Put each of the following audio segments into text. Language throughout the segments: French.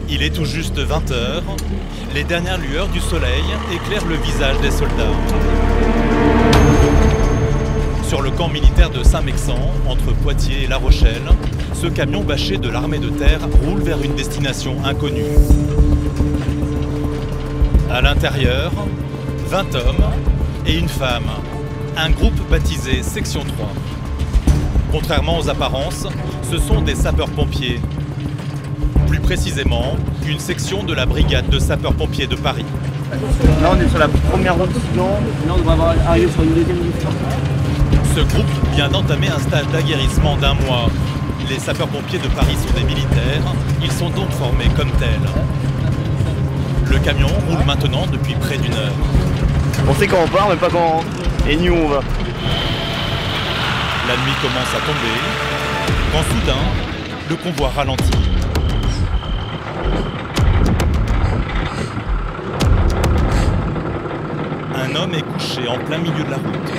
Il est tout juste 20 h. Les dernières lueurs du soleil éclairent le visage des soldats. Sur le camp militaire de Saint-Mexan, entre Poitiers et La Rochelle, ce camion bâché de l'armée de terre roule vers une destination inconnue. À l'intérieur, 20 hommes et une femme, un groupe baptisé Section 3. Contrairement aux apparences, ce sont des sapeurs-pompiers. Plus précisément, une section de la brigade de sapeurs-pompiers de Paris. Là, on est sur la première route, sinon on devrait arriver sur une deuxième route. Ce groupe vient d'entamer un stage d'aguerrissement d'1 mois. Les sapeurs-pompiers de Paris sont des militaires, ils sont donc formés comme tels. Le camion roule maintenant depuis près d'1 heure. On sait quand on part, mais pas quand on rentre. Et nous, on va. La nuit commence à tomber, quand soudain, le convoi ralentit. Un homme est couché en plein milieu de la route.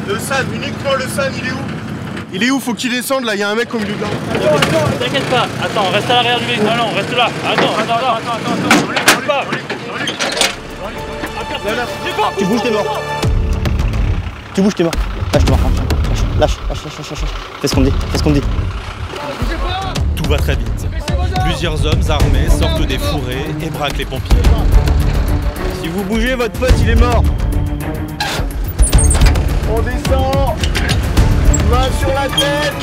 Le SAN, uniquement le SAN, il est où? Il est où? Faut qu'il descende là, il y a un mec au milieu de là. T'inquiète pas, attends, reste à l'arrière du véhicule. Non, reste là. Attends. Tu bouges, t'es mort. Tu bouges, t'es mort. Lâche, t'es mort. Lâche. Fais ce qu'on me dit. Tout va très vite. Plusieurs hommes armés sortent des fourrés et braquent les pompiers. Si vous bougez, votre pote, il est mort. On descend. Main sur la tête.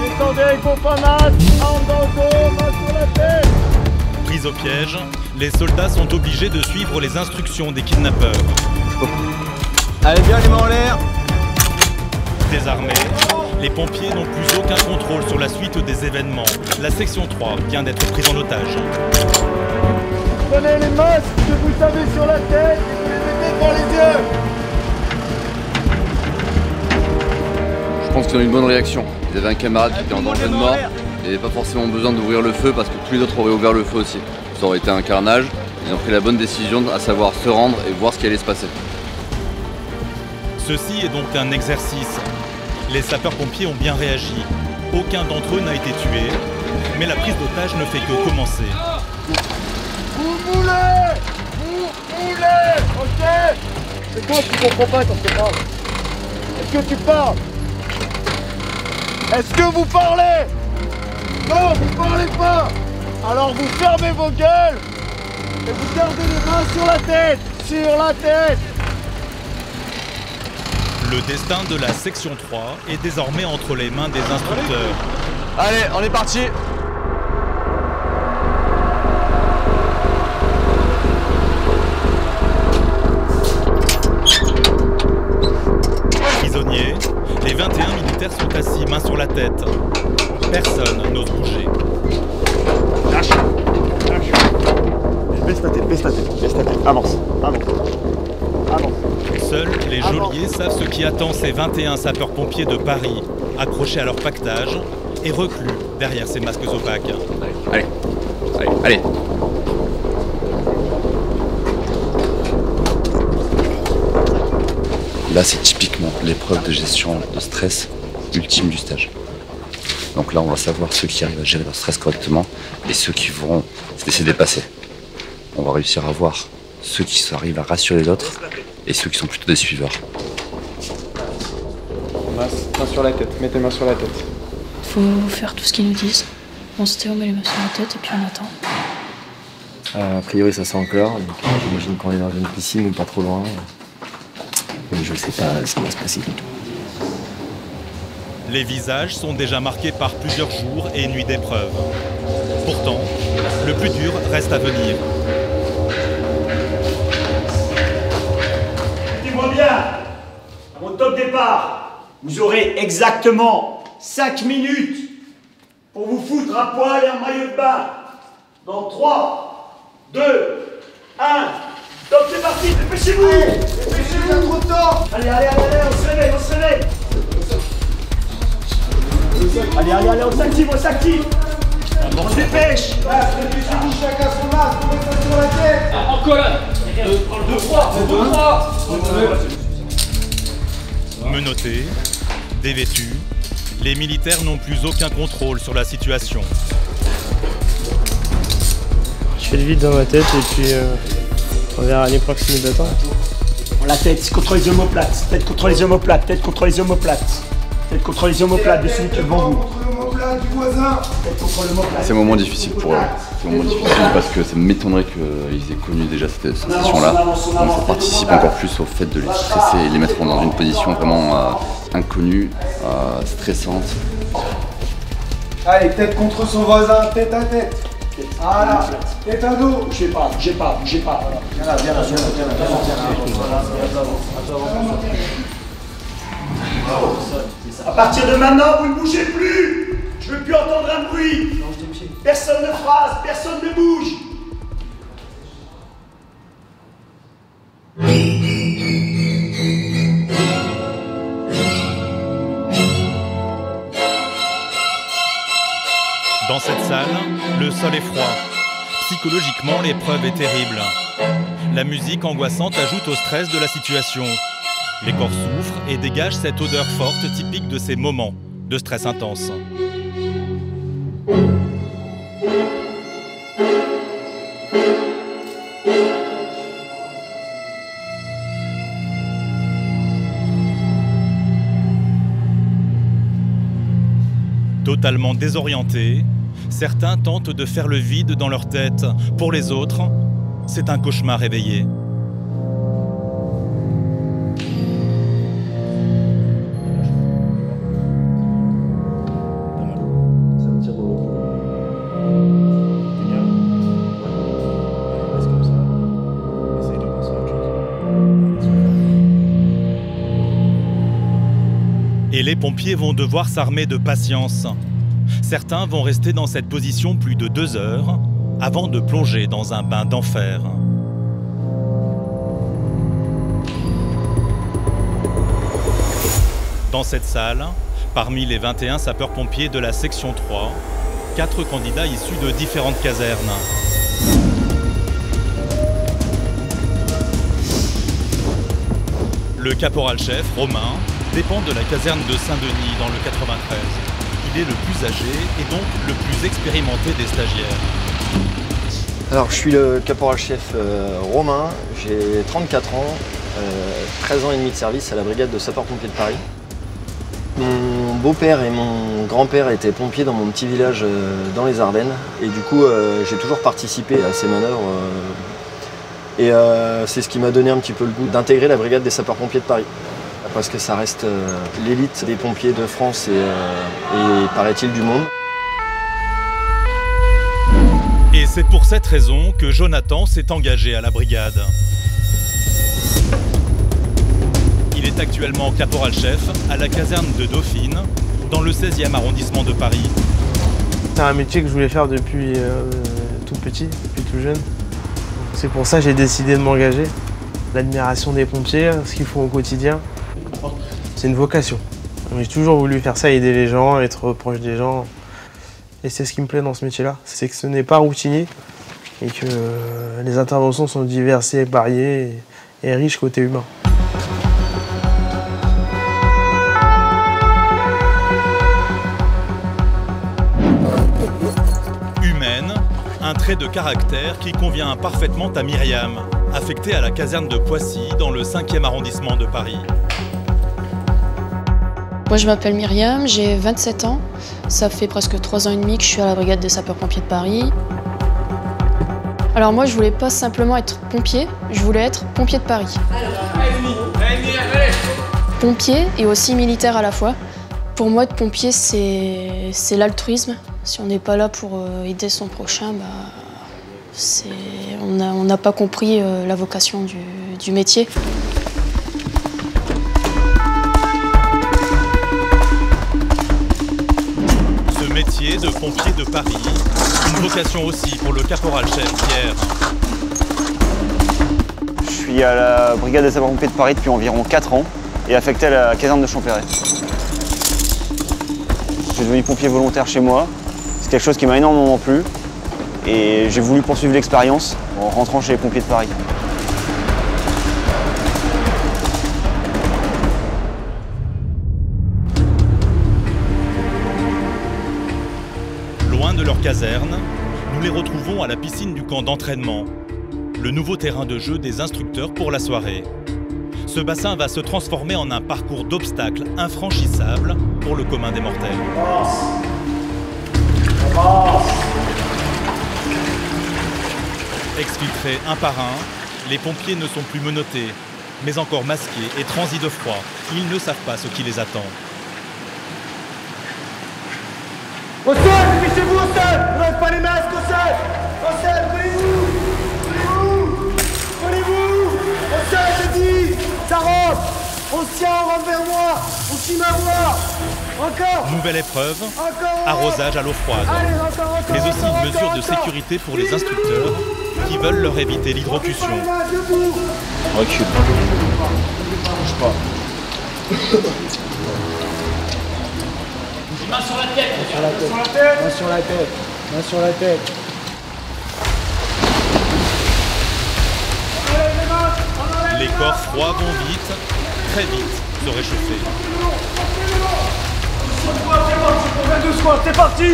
Descendez, il faut pas masque. Arme dans le dos, main sur la tête. Pris au piège, les soldats sont obligés de suivre les instructions des kidnappeurs. Allez, bien les mains en l'air. Désarmés, les pompiers n'ont plus aucun contrôle sur la suite des événements. La section 3 vient d'être prise en otage. Prenez les masques que vous avez sur la tête et vous les mettez devant les yeux. Je pense qu'ils ont une bonne réaction. Ils avaient un camarade qui était en danger de mort. Il n'y avait pas forcément besoin d'ouvrir le feu parce que tous les autres auraient ouvert le feu aussi. Ça aurait été un carnage. Ils ont pris la bonne décision, à savoir se rendre et voir ce qui allait se passer. Ceci est donc un exercice. Les sapeurs-pompiers ont bien réagi. Aucun d'entre eux n'a été tué, mais la prise d'otage ne fait que commencer. Vous voulez, ok? C'est toi qui comprends pas quand tu parles. Est-ce que tu parles? Est-ce que vous parlez? Non, vous parlez pas. Alors vous fermez vos gueules et vous gardez les mains sur la tête. Sur la tête. Le destin de la section 3 est désormais entre les mains des instructeurs. Allez, on est parti. Prisonniers, les 21 militaires sont assis main sur la tête. Personne n'ose bouger. Lâche. Baisse ta tête. Avance. Seuls les geôliers savent ce qui attend ces 21 sapeurs-pompiers de Paris, accrochés à leur pactage et reclus derrière ces masques opaques. Allez. Là, c'est typiquement l'épreuve de gestion de stress ultime du stage. Donc là, on va savoir ceux qui arrivent à gérer leur stress correctement et ceux qui vont se laisser dépasser. On va réussir à voir ceux qui arrivent à rassurer l'autre et ceux qui sont plutôt des suiveurs. Main sur la tête, mets tes mains sur la tête. Faut faire tout ce qu'ils nous disent. On se tait, on met les mains sur la tête et puis on attend. A priori ça s'enclore, donc j'imagine qu'on est dans une piscine ou pas trop loin. Mais je sais pas ce qui va se passer du tout. Les visages sont déjà marqués par plusieurs jours et nuits d'épreuve. Pourtant, le plus dur reste à venir. Écoutez-moi bien, à mon top départ, vous aurez exactement 5 minutes pour vous foutre à poil et en maillot de bain. Dans 3, 2, 1, top, c'est parti, dépêchez-vous! Dépêchez-vous, il y a trop de temps! Allez, on se réveille! Allez, on s'active! On se dépêche! Dépêchez-vous, chacun son masque, on met ça sur la tête. En colonne. 2, 3. Menottés, dévêtus, Les militaires n'ont plus aucun contrôle sur la situation. Je fais le vide dans ma tête et puis on verra les proximités d'attente. La tête contre les omoplates, tête contre les omoplates, tête contre les omoplates. Tête contre les omoplates de celui qui est devant vous. C'est un moment difficile pour eux. C'est un moment difficile parce que ça m'étonnerait qu'ils aient connu déjà cette sensation-là. Donc ça participe encore plus au fait de les stresser et les mettre dans une position vraiment inconnue, stressante. Allez, tête contre son voisin, tête à tête. Voilà, tête à dos. Bougez pas, bougez pas, bougez pas. Viens là, viens là, viens là, viens là, À partir de maintenant, vous ne bougez plus. Je veux plus entendre un bruit. Personne ne phrase, personne ne bouge. Dans cette salle, le sol est froid. Psychologiquement, l'épreuve est terrible. La musique angoissante ajoute au stress de la situation. Les corps souffrent et dégagent cette odeur forte typique de ces moments de stress intense. Totalement désorientés, certains tentent de faire le vide dans leur tête. Pour les autres, c'est un cauchemar réveillé. Et les pompiers vont devoir s'armer de patience. Certains vont rester dans cette position plus de 2 heures avant de plonger dans un bain d'enfer. Dans cette salle, parmi les 21 sapeurs-pompiers de la section 3, 4 candidats issus de différentes casernes. Le caporal-chef, Romain, dépend de la caserne de Saint-Denis dans le 93. Il est le plus âgé et donc le plus expérimenté des stagiaires. Alors je suis le caporal-chef Romain, j'ai 34 ans, 13 ans et demi de service à la brigade de sapeurs-pompiers de Paris. Mon beau-père et mon grand-père étaient pompiers dans mon petit village dans les Ardennes et du coup j'ai toujours participé à ces manœuvres et c'est ce qui m'a donné un petit peu le goût d'intégrer la brigade des sapeurs-pompiers de Paris. Parce que ça reste l'élite des pompiers de France et paraît-il du monde. Et c'est pour cette raison que Jonathan s'est engagé à la brigade. Il est actuellement caporal-chef à la caserne de Dauphine, dans le 16e arrondissement de Paris. C'est un métier que je voulais faire depuis tout petit, depuis tout jeune. C'est pour ça que j'ai décidé de m'engager. L'admiration des pompiers, ce qu'ils font au quotidien. C'est une vocation. J'ai toujours voulu faire ça, aider les gens, être proche des gens. Et c'est ce qui me plaît dans ce métier-là. C'est que ce n'est pas routinier et que les interventions sont diverses et variées et riches côté humain. Humaine, un trait de caractère qui convient parfaitement à Myriam, affectée à la caserne de Poissy dans le 5e arrondissement de Paris. Moi je m'appelle Myriam, j'ai 27 ans. Ça fait presque 3 ans et demi que je suis à la brigade des sapeurs-pompiers de Paris. Alors moi je voulais pas simplement être pompier, je voulais être pompier de Paris. Pompier et aussi militaire à la fois. Pour moi être pompier c'est l'altruisme. Si on n'est pas là pour aider son prochain, on n'a pas compris la vocation du métier. Métier de pompier de Paris, une vocation aussi pour le caporal-chef Pierre. Je suis à la brigade des sapeurs-pompiers de Paris depuis environ 4 ans et affecté à la caserne de Champéret. Je suis devenu pompier volontaire chez moi, c'est quelque chose qui m'a énormément plu et j'ai voulu poursuivre l'expérience en rentrant chez les pompiers de Paris. leur caserne, nous les retrouvons à la piscine du camp d'entraînement, le nouveau terrain de jeu des instructeurs pour la soirée. Ce bassin va se transformer en un parcours d'obstacles infranchissables pour le commun des mortels. Exfiltrés un par un, les pompiers ne sont plus menottés, mais encore masqués et transis de froid. Ils ne savent pas ce qui les attend. Au sol, dépêchez-vous au sol! Ne levez pas les masques au sol! Au sol, collez-vous! Collez-vous! Au sol, je dis! Ça rentre! On se tient, on rentre vers moi! On suit ma voix! Encore! Nouvelle épreuve, Encore! arrosage à l'eau froide. Allez, encore, Mais aussi encore, une mesure encore, de encore. sécurité pour les instructeurs qui veulent leur éviter l'hydrocution. Debout! Recule. Bouge pas. Main sur la tête. Sur la tête! Main sur la tête! Main sur la tête! Les corps froids vont vite, très vite, se réchauffer. C'est parti!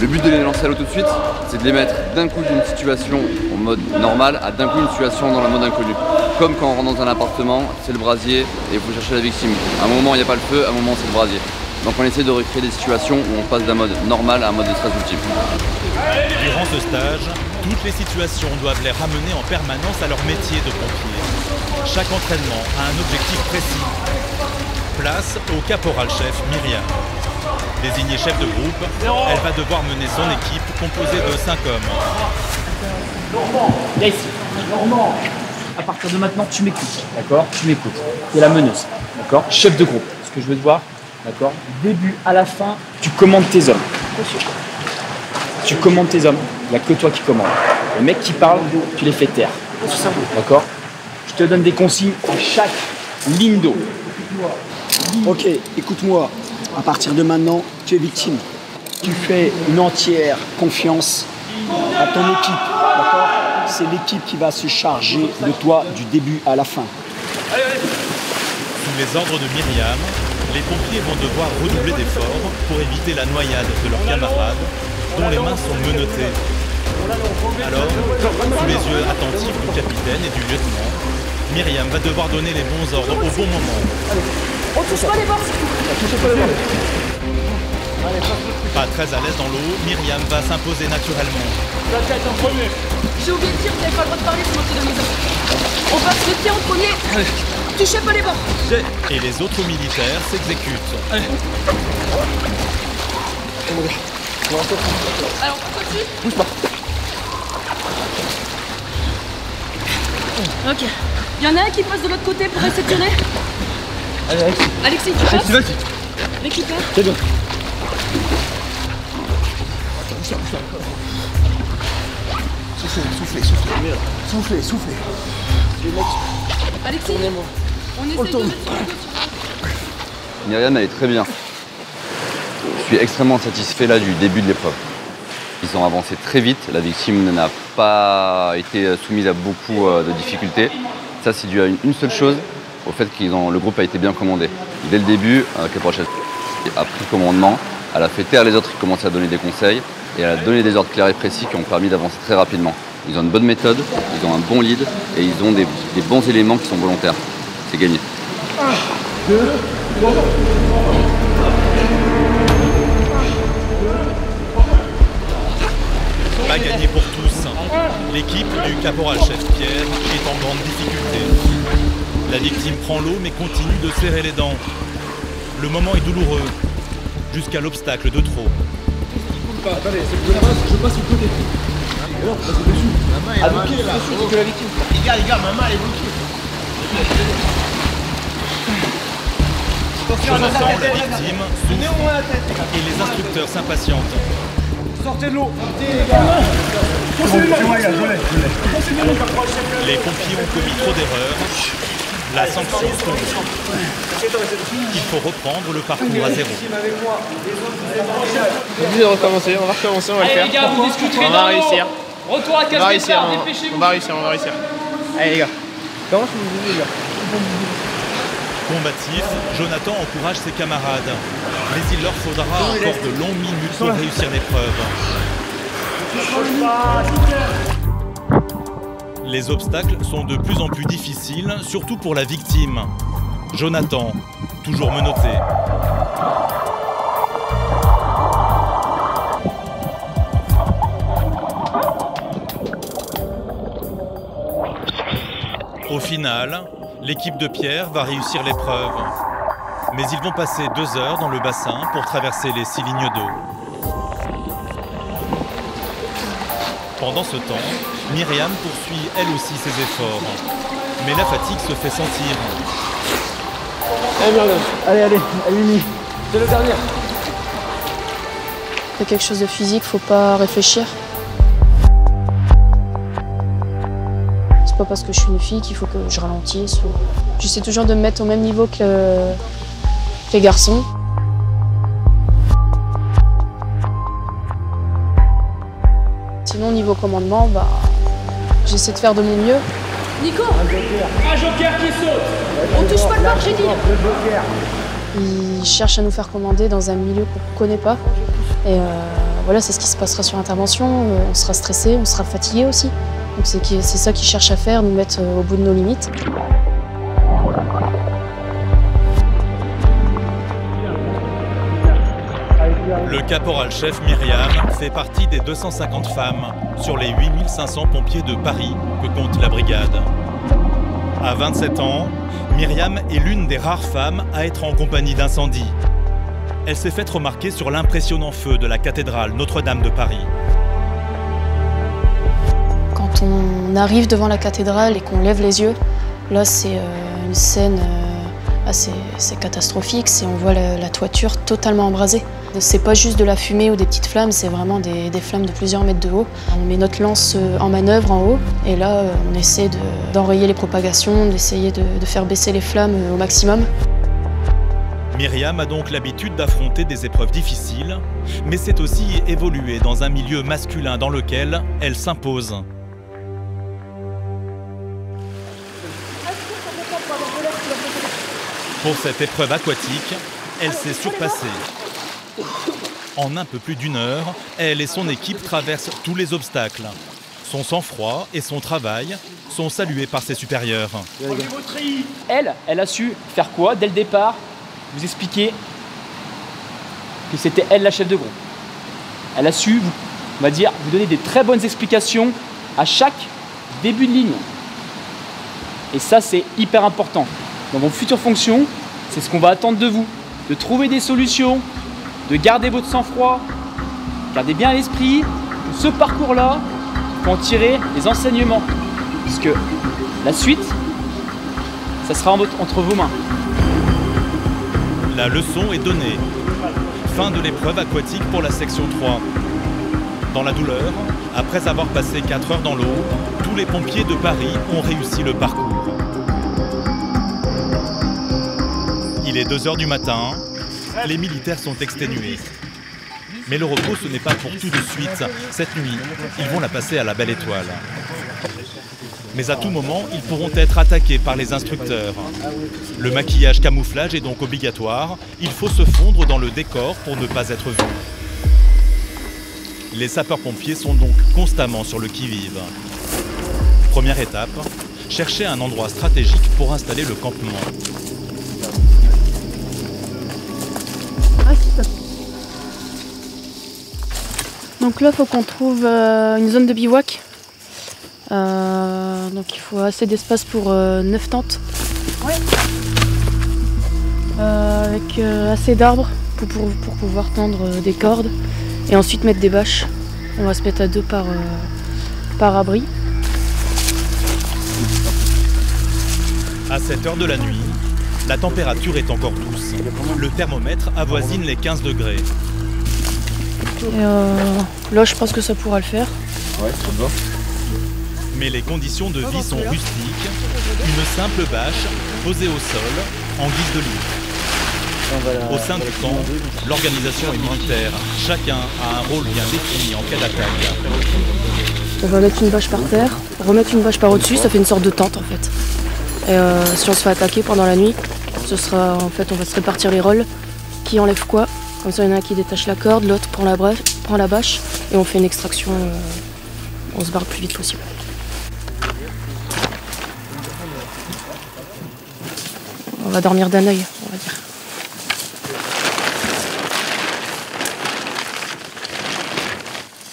Le but de les lancer à l'eau tout de suite, c'est de les mettre d'un coup d'une situation en mode normal à d'un coup une situation dans le mode inconnu. Comme quand on rentre dans un appartement, c'est le brasier et il faut chercher la victime. À un moment il n'y a pas le feu, à un moment c'est le brasier. Donc on essaie de recréer des situations où on passe d'un mode normal à un mode de stress ultime. Durant ce stage, toutes les situations doivent les ramener en permanence à leur métier de pompier. Chaque entraînement a un objectif précis. Place au caporal-chef Myriam. Désignée chef de groupe, elle va devoir mener son équipe composée de 5 hommes. Viens ici. Normand. À partir de maintenant, tu m'écoutes. D'accord? Tu m'écoutes. Tu es la meneuse. D'accord? Chef de groupe. Ce que je veux te voir. D'accord? Du début à la fin, tu commandes tes hommes. Tu commandes tes hommes. Il n'y a que toi qui commandes. Les mecs qui parlent, tu les fais taire. D'accord? Je te donne des consignes à chaque ligne d'eau. Ok, écoute-moi. À partir de maintenant, tu es victime. Tu fais une entière confiance à ton équipe, d'accord? C'est l'équipe qui va se charger de toi du début à la fin. Sous les ordres de Myriam, les pompiers vont devoir redoubler d'efforts pour éviter la noyade de leurs camarades dont les mains sont menottées. Alors, sous les yeux attentifs du capitaine et du lieutenant, Myriam va devoir donner les bons ordres au bon moment. On touche pas les bords. Pas très à l'aise dans l'eau, Myriam va s'imposer naturellement. J'ai oublié de dire, vous n'avez pas le droit de parler, c'est moi qui donne les ordres. On passe le pied en premier. Touchez pas les bords. Et les autres militaires s'exécutent. Alors, on continue. Bouge pas. Ok. Il y en a un qui passe de l'autre côté pour réceptionner. Allez, Alexis. Alexis, tu passes. Vas-y. Récupère. C'est bon. Soufflez. Alexis, on essaie de mettre sur le dos. Myriam elle est très bien. Je suis extrêmement satisfait là du début de l'épreuve. Ils ont avancé très vite, la victime n'a pas été soumise à beaucoup de difficultés. Ça c'est dû à une seule chose, au fait que le groupe a été bien commandé. Dès le début, Caporal a pris commandement, elle a fait taire les autres qui commençaient à donner des conseils et elle a donné des ordres clairs et précis qui ont permis d'avancer très rapidement. Ils ont une bonne méthode, ils ont un bon lead et ils ont des bons éléments qui sont volontaires. C'est gagné. Pas gagné pour tous. L'équipe du caporal-chef Pierre est en grande difficulté. La victime prend l'eau mais continue de serrer les dents. Le moment est douloureux, jusqu'à l'obstacle de trop. Attendez, je passe du côté. Alors, parce que dessus. Ma main est bloquée là. C'est que la victime. Les gars, ma main est bloquée. Jonathan, la victime, souffre et les instructeurs s'impatientent. Sortez de l'eau. Les pompiers ont commis trop d'erreurs. La sanction tombe. Il faut reprendre le parcours à zéro. Obligé de recommencer, on va recommencer, on va le faire. Allez les gars, vous discuterez On va dans l'eau. réussir. Retour à On va casse réussir, départ, on dépêchez-vous. va réussir. Allez les gars. Comment je me dis les gars? Combatif, Jonathan encourage ses camarades, mais il leur faudra encore de longues minutes pour réussir l'épreuve. Les obstacles sont de plus en plus difficiles, surtout pour la victime. Jonathan, toujours menotté. Au final, l'équipe de Pierre va réussir l'épreuve. Mais ils vont passer 2 heures dans le bassin pour traverser les 6 lignes d'eau. Pendant ce temps, Myriam poursuit elle aussi ses efforts. Mais la fatigue se fait sentir. Allez, Mimi, c'est le dernier. C'est quelque chose de physique, faut pas réfléchir. C'est pas parce que je suis une fille qu'il faut que je ralentisse. J'essaie toujours de me mettre au même niveau que les garçons. Sinon, au niveau commandement, j'essaie de faire de mon mieux. Nico! Un joker qui saute! On touche pas le bar, j'ai dit! Ils cherchent à nous faire commander dans un milieu qu'on ne connaît pas. Et voilà, c'est ce qui se passera sur l'intervention. On sera stressé, on sera fatigué aussi. Donc c'est ça qu'ils cherchent à faire, nous mettre au bout de nos limites. Le caporal-chef Myriam fait partie des 250 femmes sur les 8500 pompiers de Paris que compte la brigade. À 27 ans, Myriam est l'une des rares femmes à être en compagnie d'incendie. Elle s'est faite remarquer sur l'impressionnant feu de la cathédrale Notre-Dame de Paris. Quand on arrive devant la cathédrale et qu'on lève les yeux, là c'est une scène assez catastrophique. On voit la toiture totalement embrasée. C'est pas juste de la fumée ou des petites flammes, c'est vraiment des flammes de plusieurs mètres de haut. On met notre lance en manœuvre en haut et là on essaie d'enrayer les propagations, d'essayer de faire baisser les flammes au maximum. Myriam a donc l'habitude d'affronter des épreuves difficiles, mais c'est aussi évoluer dans un milieu masculin dans lequel elle s'impose. Pour cette épreuve aquatique, elle s'est surpassée. En un peu plus d'1 heure, elle et son équipe traversent tous les obstacles. Son sang-froid et son travail sont salués par ses supérieurs. Elle a su faire quoi dès le départ? Vous expliquer que c'était elle la chef de groupe. Elle a su, on va dire, vous donner des très bonnes explications à chaque début de ligne. Et ça, c'est hyper important. Dans vos futures fonctions, c'est ce qu'on va attendre de vous. De trouver des solutions, de garder votre sang-froid, gardez bien à l'esprit que ce parcours-là, il faut en tirer les enseignements. Puisque la suite, ça sera entre vos mains. La leçon est donnée. Fin de l'épreuve aquatique pour la section 3. Dans la douleur, après avoir passé 4 heures dans l'eau, tous les pompiers de Paris ont réussi le parcours. Il est 2 heures du matin, les militaires sont exténués. Mais le repos, ce n'est pas pour tout de suite. Cette nuit, ils vont la passer à la belle étoile. Mais à tout moment, ils pourront être attaqués par les instructeurs. Le maquillage camouflage est donc obligatoire. Il faut se fondre dans le décor pour ne pas être vu. Les sapeurs-pompiers sont donc constamment sur le qui-vive. Première étape, chercher un endroit stratégique pour installer le campement. Donc là, il faut qu'on trouve une zone de bivouac. Donc il faut assez d'espace pour 9 tentes. Ouais. Avec assez d'arbres pour pouvoir tendre des cordes. Et ensuite mettre des bâches. On va se mettre à 2 par abri. À 7 heures de la nuit, la température est encore douce. Le thermomètre avoisine les 15 degrés. Et là, je pense que ça pourra le faire. Ouais, ça va. Mais les conditions de vie sont rustiques. Une simple bâche posée au sol en guise de lit. Au sein du camp, l'organisation est militaire. Chacun a un rôle bien défini en cas d'attaque. On va mettre une bâche par terre, remettre une bâche par au-dessus, ça fait une sorte de tente en fait. Et si on se fait attaquer pendant la nuit, Ce sera, en fait, on va se répartir les rôles. Qui enlève quoi? Comme ça, il y en a un qui détache la corde, l'autre prend la bâche et on fait une extraction. On se barre le plus vite possible. On va dormir d'un œil, on va dire.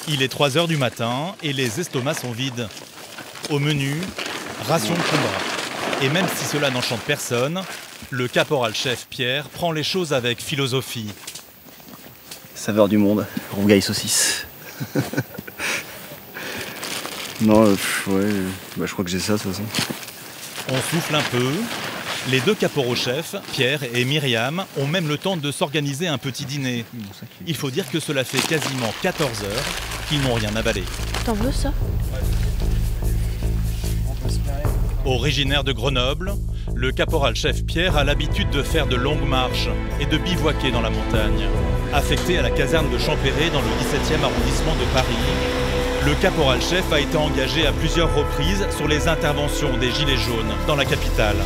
Il est 3 h du matin et les estomacs sont vides. Au menu, ration de combat. Et même si cela n'enchante personne, le caporal-chef Pierre prend les choses avec philosophie. Saveur du monde, rougail saucisse. Non, ouais, je crois que j'ai ça de toute façon. On souffle un peu. Les 2 caporaux-chefs, Pierre et Myriam, ont même le temps de s'organiser un petit dîner. Il faut dire que cela fait quasiment 14 heures qu'ils n'ont rien avalé. T'en veux ça? Originaire de Grenoble, le caporal-chef Pierre a l'habitude de faire de longues marches et de bivouaquer dans la montagne. Affecté à la caserne de Champéret dans le 17e arrondissement de Paris, le caporal-chef a été engagé à plusieurs reprises sur les interventions des Gilets jaunes dans la capitale.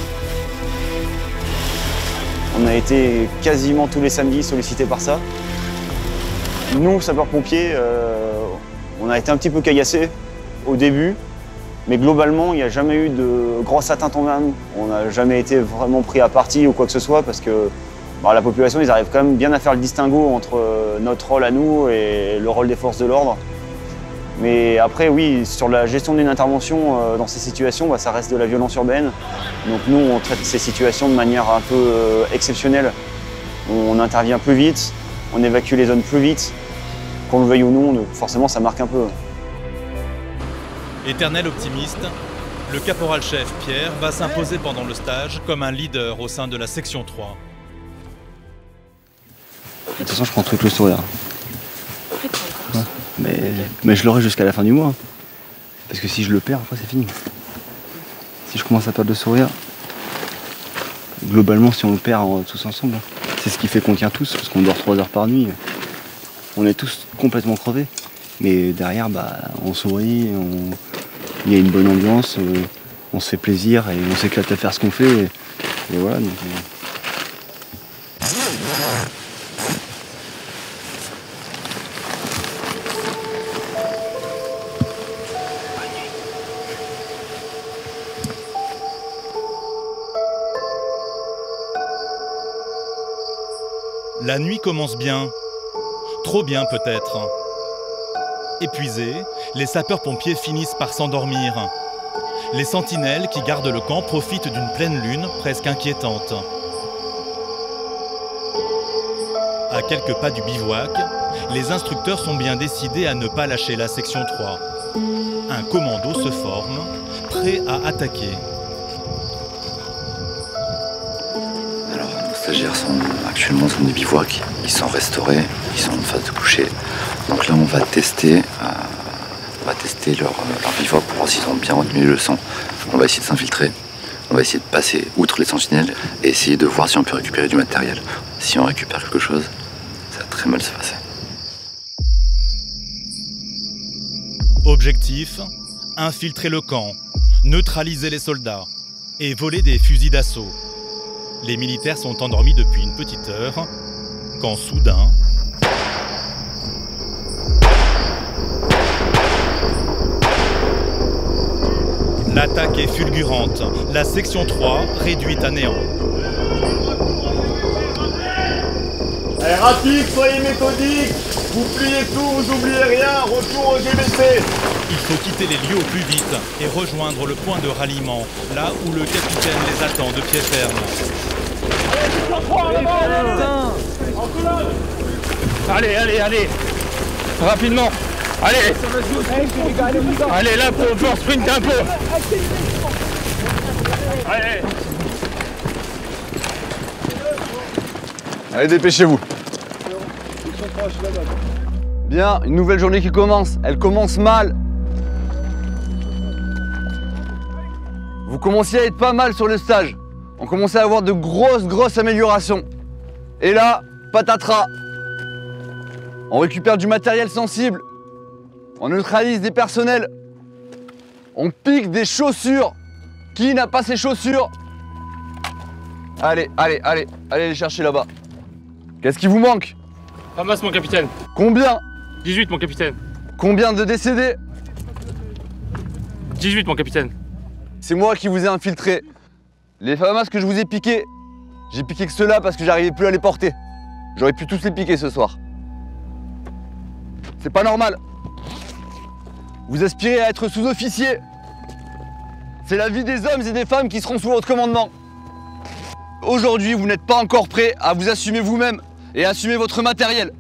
On a été quasiment tous les samedis sollicités par ça. Nous, sapeurs-pompiers, on a été un petit peu caillassés au début, mais globalement, il n'y a jamais eu de grosse atteinte envers nous. On n'a jamais été vraiment pris à partie ou quoi que ce soit, parce que la population, ils arrivent quand même bien à faire le distinguo entre notre rôle à nous et le rôle des forces de l'ordre. Mais après, oui, sur la gestion d'une intervention dans ces situations, ça reste de la violence urbaine. Donc nous, on traite ces situations de manière un peu exceptionnelle. On intervient plus vite, on évacue les zones plus vite. Qu'on le veuille ou non, forcément, ça marque un peu. Éternel optimiste, le caporal-chef Pierre va s'imposer pendant le stage comme un leader au sein de la section 3. De toute façon, je prends tout le sourire. Ouais. Mais je l'aurai jusqu'à la fin du mois. Parce que si je le perds, après c'est fini. Si je commence à perdre le sourire, globalement, si on le perd tous ensemble, c'est ce qui fait qu'on tient tous, parce qu'on dort 3 heures par nuit. On est tous complètement crevés. Mais derrière, on sourit, il y a une bonne ambiance, on se fait plaisir et on s'éclate à faire ce qu'on fait. Et voilà. Donc, La nuit commence bien. Trop bien peut-être. Épuisés, les sapeurs-pompiers finissent par s'endormir. Les sentinelles qui gardent le camp profitent d'une pleine lune presque inquiétante. À quelques pas du bivouac, les instructeurs sont bien décidés à ne pas lâcher la section 3. Un commando se forme, prêt à attaquer. Alors, nos stagiaires sont actuellement dans des bivouacs, ils sont restaurés, ils sont en phase de coucher. Donc là, on va tester leur bivouac pour voir s'ils ont bien retenu les leçons. On va essayer de s'infiltrer, on va essayer de passer outre les sentinelles et essayer de voir si on peut récupérer du matériel. Si on récupère quelque chose, ça va très mal se passer. Objectif, infiltrer le camp, neutraliser les soldats et voler des fusils d'assaut. Les militaires sont endormis depuis une petite heure, quand soudain... L'attaque est fulgurante, la section 3 réduite à néant. Allez, rapide, soyez méthodiques. Vous pliez tout, vous oubliez rien. Retour au GBC. Il faut quitter les lieux au plus vite et rejoindre le point de ralliement, là où le capitaine les attend de pied ferme. Allez, rapidement. Allez, là, pour sprint un peu. Allez, dépêchez-vous. Bien, une nouvelle journée qui commence. Elle commence mal. Vous commenciez à être pas mal sur le stage. On commençait à avoir de grosses améliorations. Et là, patatras. On récupère du matériel sensible. On neutralise des personnels. On pique des chaussures. Qui n'a pas ses chaussures? Allez les chercher là-bas. Qu'est-ce qui vous manque? Hamas, mon capitaine. Combien? 18, mon capitaine. Combien de décédés? 18, mon capitaine. C'est moi qui vous ai infiltré. Les FAMAS que je vous ai piqués, j'ai piqué que ceux-là parce que j'arrivais plus à les porter. J'aurais pu tous les piquer ce soir. C'est pas normal. Vous aspirez à être sous-officier. C'est la vie des hommes et des femmes qui seront sous votre commandement. Aujourd'hui, vous n'êtes pas encore prêts à vous assumer vous-même et à assumer votre matériel.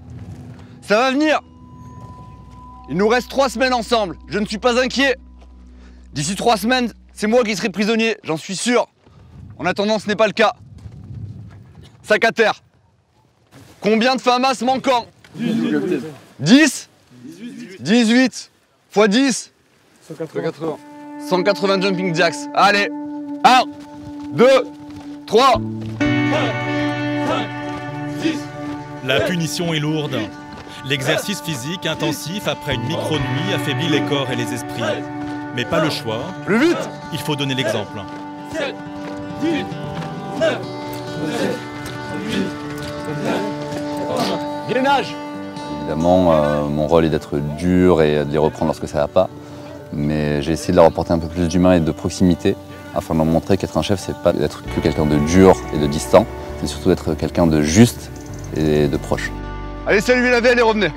Ça va venir. Il nous reste 3 semaines ensemble. Je ne suis pas inquiet. D'ici 3 semaines, c'est moi qui serai prisonnier, j'en suis sûr. En attendant, ce n'est pas le cas. Sac à terre. Combien de FAMAS manquants? 10 18 x 10 180. 180 jumping jacks. Allez. 1, 2, 3. La punition est lourde. L'exercice physique intensif après une micro-nuit affaiblit les corps et les esprits. Mais pas le choix. Plus vite! Il faut donner l'exemple. 7, 8, 9, 8, Gainage! Évidemment, mon rôle est d'être dur et de les reprendre lorsque ça ne va pas. Mais j'ai essayé de leur apporter un peu plus d'humain et de proximité afin de leur montrer qu'être un chef, c'est pas d'être que quelqu'un de dur et de distant, c'est surtout d'être quelqu'un de juste et de proche. Allez, saluez la veille et revenez.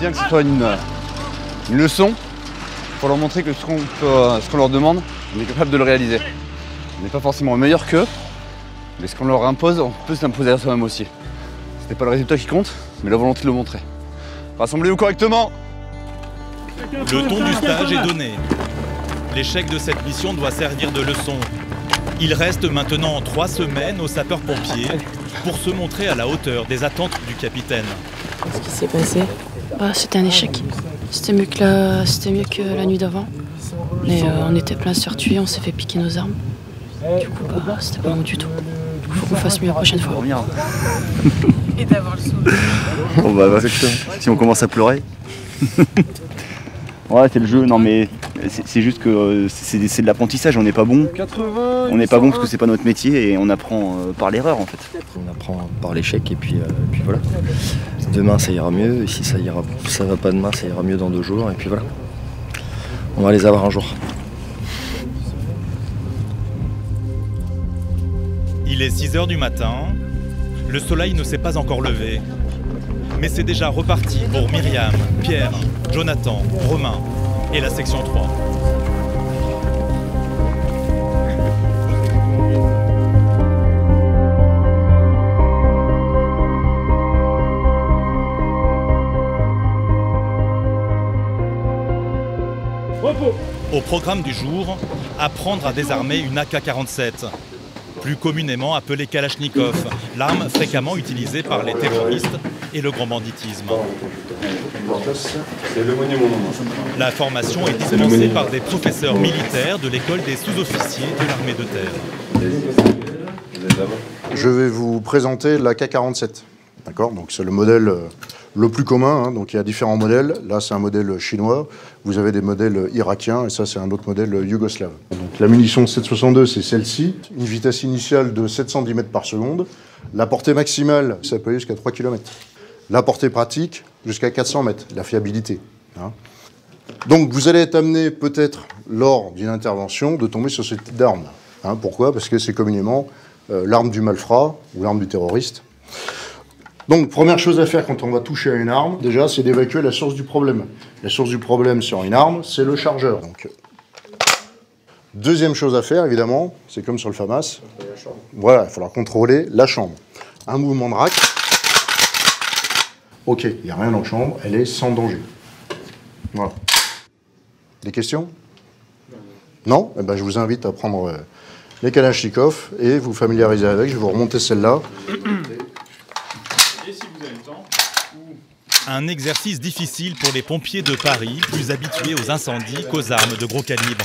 Bien que ce soit une leçon, pour leur montrer que ce qu'on leur demande, on est capable de le réaliser. On n'est pas forcément meilleur qu'eux, mais ce qu'on leur impose, on peut se l'imposer à soi-même aussi. Ce n'est pas le résultat qui compte, mais la volonté de le montrer. Rassemblez-vous correctement. Le ton du stage est donné. L'échec de cette mission doit servir de leçon. Il reste maintenant 3 semaines aux sapeurs-pompiers pour se montrer à la hauteur des attentes du capitaine. Ce qui s'est passé, c'était un échec. C'était mieux que la nuit d'avant. Mais on était plein de se faire tuer, on s'est fait piquer nos armes. Du coup, c'était pas bon du tout. Il faut qu'on fasse mieux la prochaine fois. Et d'avoir le sourire. Bon bah, si on commence à pleurer. Ouais, c'est le jeu, non mais c'est juste que c'est de l'apprentissage, on n'est pas bon. On n'est pas bon parce que c'est pas notre métier et on apprend par l'erreur en fait. On apprend par l'échec et puis voilà. Demain ça ira mieux et si ça va pas demain, ça ira mieux dans 2 jours et puis voilà. On va les avoir un jour. Il est 6 h du matin. Le soleil ne s'est pas encore levé. Mais c'est déjà reparti pour Myriam, Pierre, Jonathan, Romain et la section 3. Au programme du jour, apprendre à désarmer une AK-47. Plus communément appelée Kalachnikov, l'arme fréquemment utilisée par les terroristes et le grand banditisme. La formation est dispensée par des professeurs militaires de l'école des sous-officiers de l'armée de terre. Je vais vous présenter la K-47. D'accord, donc c'est le modèle le plus commun, hein. Donc il y a différents modèles. Là c'est un modèle chinois, vous avez des modèles irakiens et ça c'est un autre modèle yougoslave. Donc la munition 7,62 c'est celle-ci, une vitesse initiale de 710 mètres par seconde. La portée maximale ça peut aller jusqu'à 3 km. La portée pratique jusqu'à 400 mètres, la fiabilité. Hein. Donc vous allez être amené peut-être lors d'une intervention de tomber sur ce type d'arme. Hein. Pourquoi? Parce que c'est communément l'arme du malfrat ou l'arme du terroriste. Donc, première chose à faire quand on va toucher à une arme, déjà, c'est d'évacuer la source du problème. La source du problème sur une arme, c'est le chargeur. Donc, deuxième chose à faire, évidemment, c'est comme sur le FAMAS. Voilà, il faudra contrôler la chambre. Un mouvement de rack. Ok, il n'y a rien dans la chambre, elle est sans danger. Voilà. Des questions? Non? Eh ben, je vous invite à prendre les Kalachnikov et vous familiariser avec. Je vais vous remonter celle-là. Un exercice difficile pour les pompiers de Paris, plus habitués aux incendies qu'aux armes de gros calibre.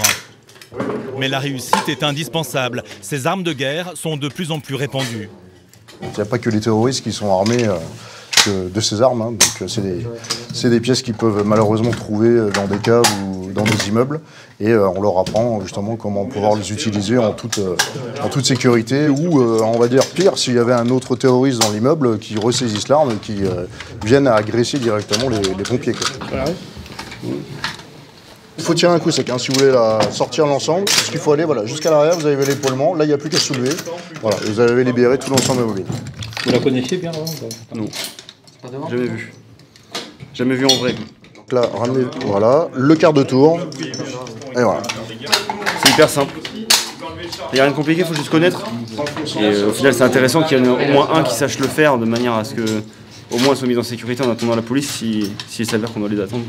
Mais la réussite est indispensable. Ces armes de guerre sont de plus en plus répandues. Il n'y a pas que les terroristes qui sont armés de ces armes. Hein. Donc c'est des pièces qu'ils peuvent malheureusement trouver dans des caves ou dans des immeubles et on leur apprend justement comment pouvoir les utiliser en toute sécurité ou on va dire pire s'il y avait un autre terroriste dans l'immeuble qui ressaisisse l'arme et qui vienne à agresser directement les pompiers. Quoi. Il faut tirer un coup sec, hein, si vous voulez sortir l'ensemble, parce qu'il faut aller jusqu'à l'arrière, vous avez l'épaulement, là il n'y a plus qu'à soulever, voilà, vous avez libéré tout l'ensemble mobile. Vous la connaissiez bien avant? Non, jamais vu. Jamais vu en vrai. Donc là, ramenez, voilà, le quart de tour, et voilà. C'est hyper simple. Il n'y a rien de compliqué, il faut juste connaître. Et au final c'est intéressant qu'il y en ait au moins un qui sache le faire, de manière à ce que au moins soit mis en sécurité en attendant la police s'il s'avère qu'on doit les attendre.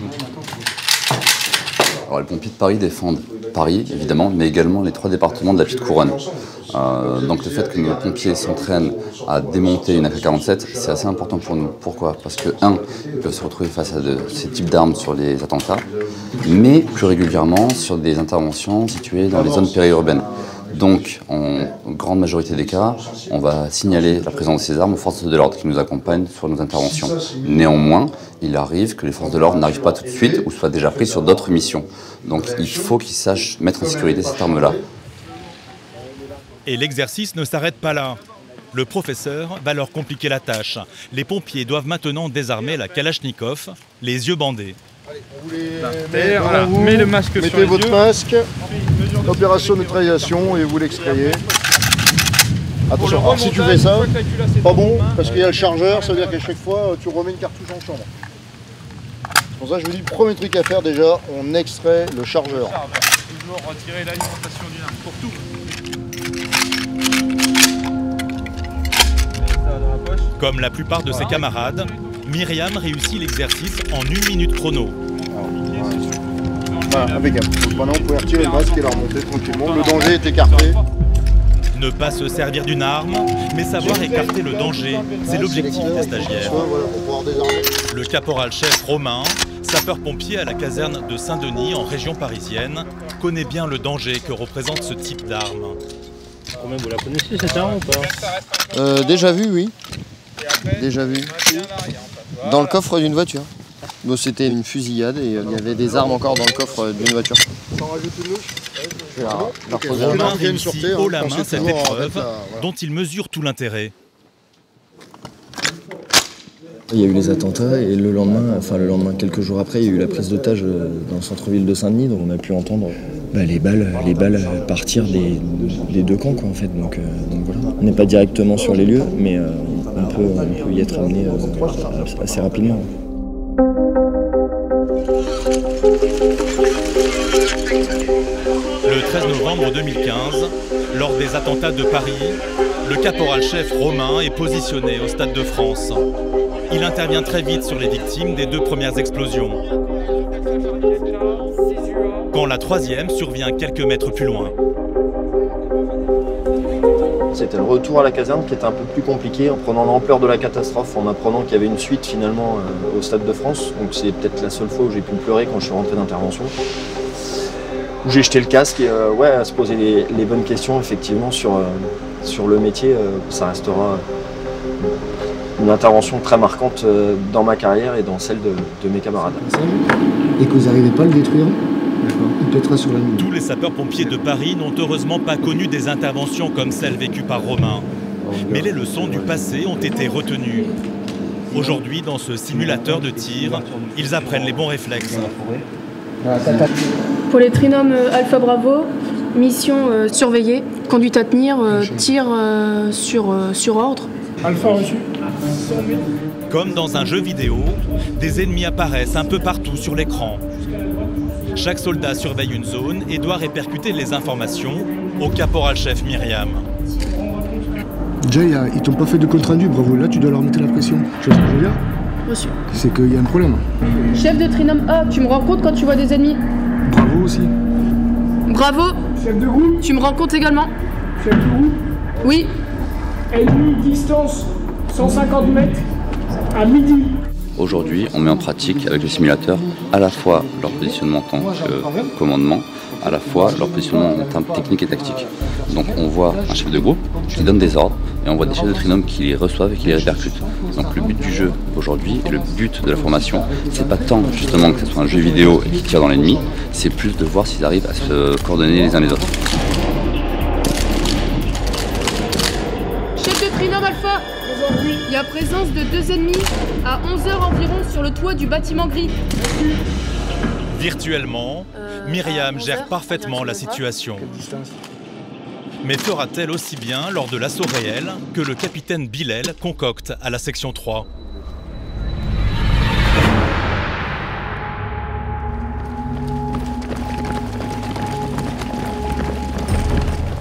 Alors, les pompiers de Paris défendent Paris, évidemment, mais également les 3 départements de la petite couronne. Donc le fait que nos pompiers s'entraînent à démonter une AK-47, c'est assez important pour nous. Pourquoi? Parce que, ils peuvent se retrouver face à ces types d'armes sur les attentats, mais plus régulièrement sur des interventions situées dans les zones périurbaines. Donc, en grande majorité des cas, on va signaler la présence de ces armes aux forces de l'ordre qui nous accompagnent sur nos interventions. Néanmoins, il arrive que les forces de l'ordre n'arrivent pas tout de suite ou soient déjà prises sur d'autres missions. Donc, il faut qu'ils sachent mettre en sécurité cette arme-là. Et l'exercice ne s'arrête pas là. Le professeur va leur compliquer la tâche. Les pompiers doivent maintenant désarmer la Kalachnikov, les yeux bandés. Voilà. Mets le masque sur les yeux. Mettez votre masque. Opération neutralisation et vous l'extrayez. Attention, alors, si tu fais ça, pas bon, parce qu'il y a le chargeur, ça veut dire qu'à chaque fois, tu remets une cartouche en chambre. C'est pour ça que je vous dis, premier truc à faire déjà, on extrait le chargeur. Toujours retirer l'alimentation d'une arme pour tout. Comme la plupart de ses camarades, Myriam réussit l'exercice en 1 minute chrono. Voilà, impeccable. Donc maintenant, vous pouvez retirer le masque et la remonter tranquillement. Le danger est écarté. Ne pas se servir d'une arme, mais savoir écarter le danger, c'est l'objectif des stagiaires. Le caporal-chef Romain, sapeur-pompier à la caserne de Saint-Denis en région parisienne, connaît bien le danger que représente ce type d'arme. Vous la connaissez cette arme ou pas? Déjà vu, oui. Déjà vu. Dans le coffre d'une voiture. Bon, c'était une fusillade et il y avait des armes encore dans le coffre d'une voiture. Romain réussit haut la main cette épreuve dont il mesure tout l'intérêt. Il y a eu les attentats et le lendemain, quelques jours après, il y a eu la prise d'otage dans le centre-ville de Saint-Denis, donc on a pu entendre les balles partir des deux camps, quoi, en fait. Donc voilà. On n'est pas directement sur les lieux, mais on peut y être amené assez rapidement. Le 13 novembre 2015, lors des attentats de Paris, le caporal-chef Romain est positionné au Stade de France. Il intervient très vite sur les victimes des 2 premières explosions. Quand la 3e survient quelques mètres plus loin. C'était le retour à la caserne qui était un peu plus compliqué en prenant l'ampleur de la catastrophe, en apprenant qu'il y avait une suite finalement au Stade de France. Donc c'est peut-être la seule fois où j'ai pu pleurer quand je suis rentré d'intervention. Où j'ai jeté le casque et à se poser les bonnes questions effectivement sur le métier. Ça restera une intervention très marquante dans ma carrière et dans celle de mes camarades. Et que vous n'arrivez pas à le détruire, il pètera sur la nuit. Tous les sapeurs-pompiers de Paris n'ont heureusement pas connu des interventions comme celles vécues par Romain. Mais les leçons du passé ont été retenues. Aujourd'hui, dans ce simulateur de tir, ils apprennent les bons réflexes. Pour les trinômes Alpha Bravo, mission surveillée, conduite à tenir, tir sur ordre. Alpha reçu. Comme dans un jeu vidéo, des ennemis apparaissent un peu partout sur l'écran. Chaque soldat surveille une zone et doit répercuter les informations au caporal-chef Myriam. Déjà, ils t'ont pas fait de compte rendu, bravo. Là, tu dois leur mettre la pression. Tu vois ce que je veux dire? Reçu. C'est qu'il y a un problème. Chef de trinôme A, tu me rends compte quand tu vois des ennemis? Bravo aussi. Bravo. Chef de groupe. Tu me rends compte également? Chef de groupe. Oui. Ennemi distance 150 mètres à midi. Aujourd'hui, on met en pratique avec le simulateur à la fois leur positionnement en tant que commandement, à la fois leur positionnement en termes techniques et tactiques. Donc on voit un chef de groupe qui donne des ordres et on voit des chefs de trinôme qui les reçoivent et qui les répercutent. Donc le but du jeu aujourd'hui et le but de la formation, c'est pas tant justement que ce soit un jeu vidéo et qu'ils tirent dans l'ennemi, c'est plus de voir s'ils arrivent à se coordonner les uns les autres. Chef de trinôme Alpha, il y a présence de 2 ennemis à 11 h environ sur le toit du bâtiment gris. Virtuellement, Myriam gère parfaitement la situation. Mais fera-t-elle aussi bien lors de l'assaut réel que le capitaine Bilel concocte à la section 3 ?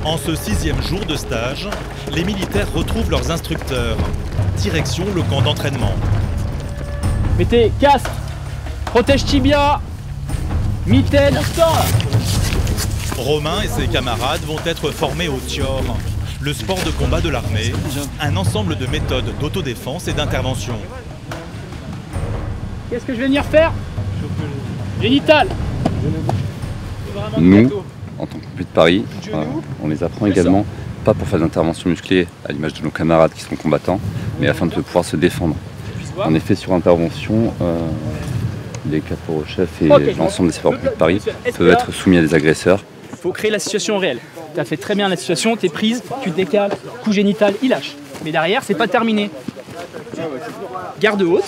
En ce 6e jour de stage, les militaires retrouvent leurs instructeurs. Direction le camp d'entraînement. Mettez casque, protège tibia, mitaine, Romain et ses camarades vont être formés au TIOR, le sport de combat de l'armée, un ensemble de méthodes d'autodéfense et d'intervention. Qu'est-ce que je vais venir faire? Génital. Nous, en tant que pompiers de Paris, on les apprend également, pas pour faire des interventions musclées à l'image de nos camarades qui sont combattants, mais afin de pouvoir se défendre. En effet, sur intervention, les caporaux-chefs et l'ensemble des sapeurs-pompiers de Paris peuvent être soumis à des agresseurs. Il faut créer la situation réelle. Tu as fait très bien la situation, tu es prise, tu te décales, coup génital, il lâche. Mais derrière, c'est pas terminé. Garde haute,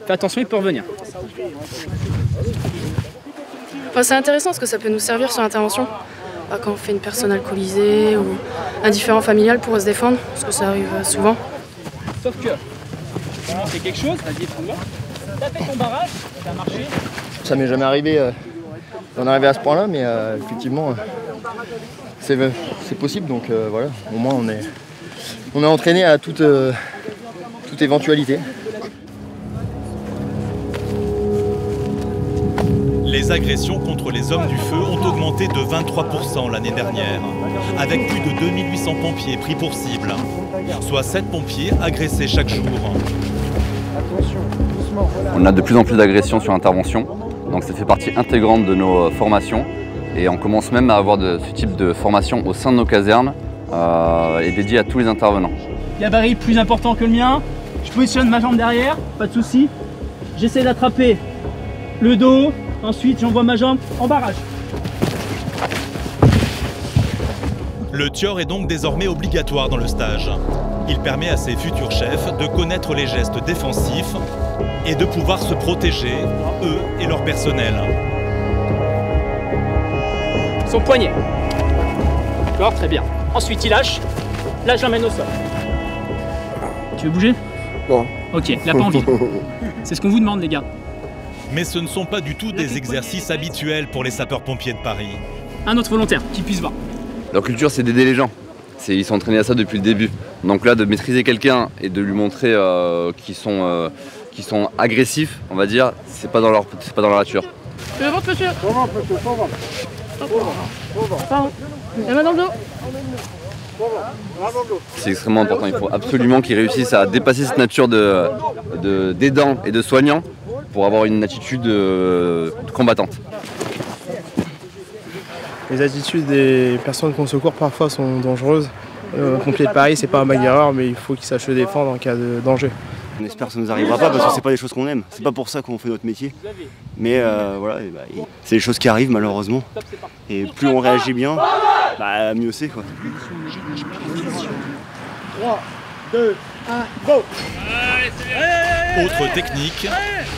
fais attention, il peut revenir. Enfin, c'est intéressant parce que ça peut nous servir sur l'intervention. Quand on fait une personne alcoolisée ou un différend familial pour se défendre, parce que ça arrive souvent. Sauf que, c'est quelque chose, vas-y, prends-moi. T'as fait ton barrage, ça a marché. Ça m'est jamais arrivé d'en arriver à ce point-là, mais effectivement, c'est possible. Donc voilà, au moins on est entraîné à toute éventualité. Les agressions contre les hommes du feu ont augmenté de 23% l'année dernière, avec plus de 2800 pompiers pris pour cible, soit 7 pompiers agressés chaque jour. On a de plus en plus d'agressions sur intervention, donc ça fait partie intégrante de nos formations et on commence même à avoir ce type de formation au sein de nos casernes et dédié à tous les intervenants. Gabarit plus important que le mien, je positionne ma jambe derrière, pas de souci. J'essaie d'attraper le dos, ensuite j'envoie ma jambe en barrage. Le TIOR est donc désormais obligatoire dans le stage. Il permet à ses futurs chefs de connaître les gestes défensifs et de pouvoir se protéger, eux et leur personnel. Son poignet. D'accord, très bien. Ensuite il lâche. Là je l'emmène au sol. Tu veux bouger? Non. Ok, il n'a pas envie. C'est ce qu'on vous demande les gars. Mais ce ne sont pas du tout des exercices habituels pour les sapeurs-pompiers de Paris. Un autre volontaire qui puisse voir. Leur culture, c'est d'aider les gens. Ils sont entraînés à ça depuis le début. Donc là, de maîtriser quelqu'un et de lui montrer qu'ils sont agressifs, on va dire, c'est pas dans leur nature. Le ventre, monsieur. Pardon. La main dans le dos. C'est extrêmement important. Il faut absolument qu'ils réussissent à dépasser cette nature d'aidant et de soignant pour avoir une attitude combattante. Les attitudes des personnes qu'on secourt parfois sont dangereuses. Pompier de Paris, c'est pas un bagarreur, mais il faut qu'il sache se défendre en cas de danger. On espère que ça ne nous arrivera pas parce que c'est pas des choses qu'on aime. C'est pas pour ça qu'on fait notre métier. Mais voilà, c'est des choses qui arrivent malheureusement. Et plus on réagit bien, mieux c'est quoi. 3, 2, 1, go! Autre technique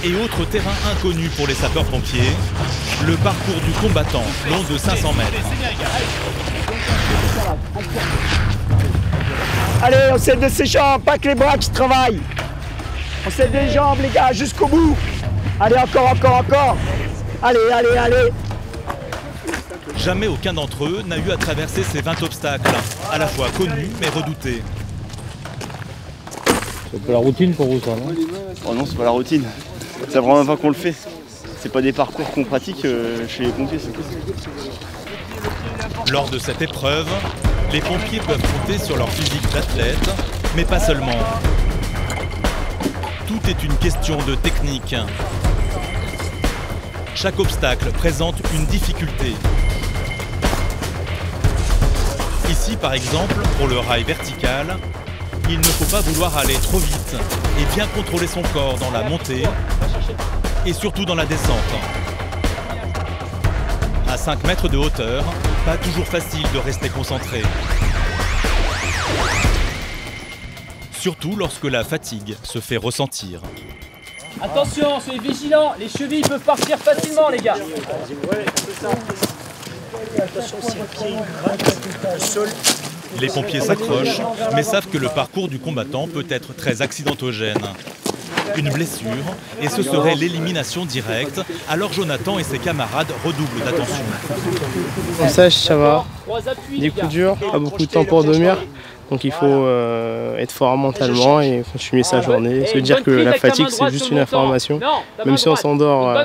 et autre terrain inconnu pour les sapeurs-pompiers, le parcours du combattant long de 500 mètres. Allez, on s'aide de ses jambes, pas que les bras qui travaillent. On s'aide des jambes, les gars, jusqu'au bout. Allez, encore. Allez. Jamais aucun d'entre eux n'a eu à traverser ces 20 obstacles, à la fois connus mais redoutés. C'est un peu la routine pour vous, ça, non? Oh non, c'est pas la routine. C'est la première fois qu'on le fait. C'est pas des parcours qu'on pratique chez les pompiers. Lors de cette épreuve, les pompiers peuvent compter sur leur physique d'athlète, mais pas seulement. Tout est une question de technique. chaque obstacle présente une difficulté. Ici, par exemple, pour le rail vertical, il ne faut pas vouloir aller trop vite et bien contrôler son corps dans la montée et surtout dans la descente. À 5 mètres de hauteur, pas toujours facile de rester concentré. Surtout lorsque la fatigue se fait ressentir. Attention, soyez vigilants, les chevilles peuvent partir facilement, les gars. Les pompiers s'accrochent, mais savent que le parcours du combattant peut être très accidentogène. Une blessure, et ce serait l'élimination directe, alors Jonathan et ses camarades redoublent d'attention. En sèche, ça va. Des coups durs, pas beaucoup de temps pour dormir. Donc il faut être fort mentalement et continuer sa journée. Se dire que la fatigue, c'est juste une information, même si on s'endort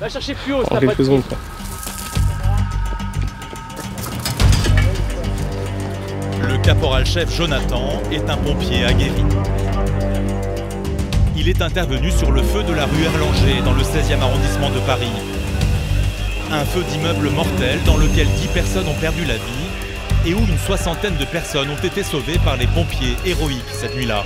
en quelques secondes. Le caporal-chef Jonathan est un pompier aguerri. Il est intervenu sur le feu de la rue Erlanger, dans le 16e arrondissement de Paris. Un feu d'immeuble mortel dans lequel 10 personnes ont perdu la vie et où une soixantaine de personnes ont été sauvées par les pompiers héroïques cette nuit-là.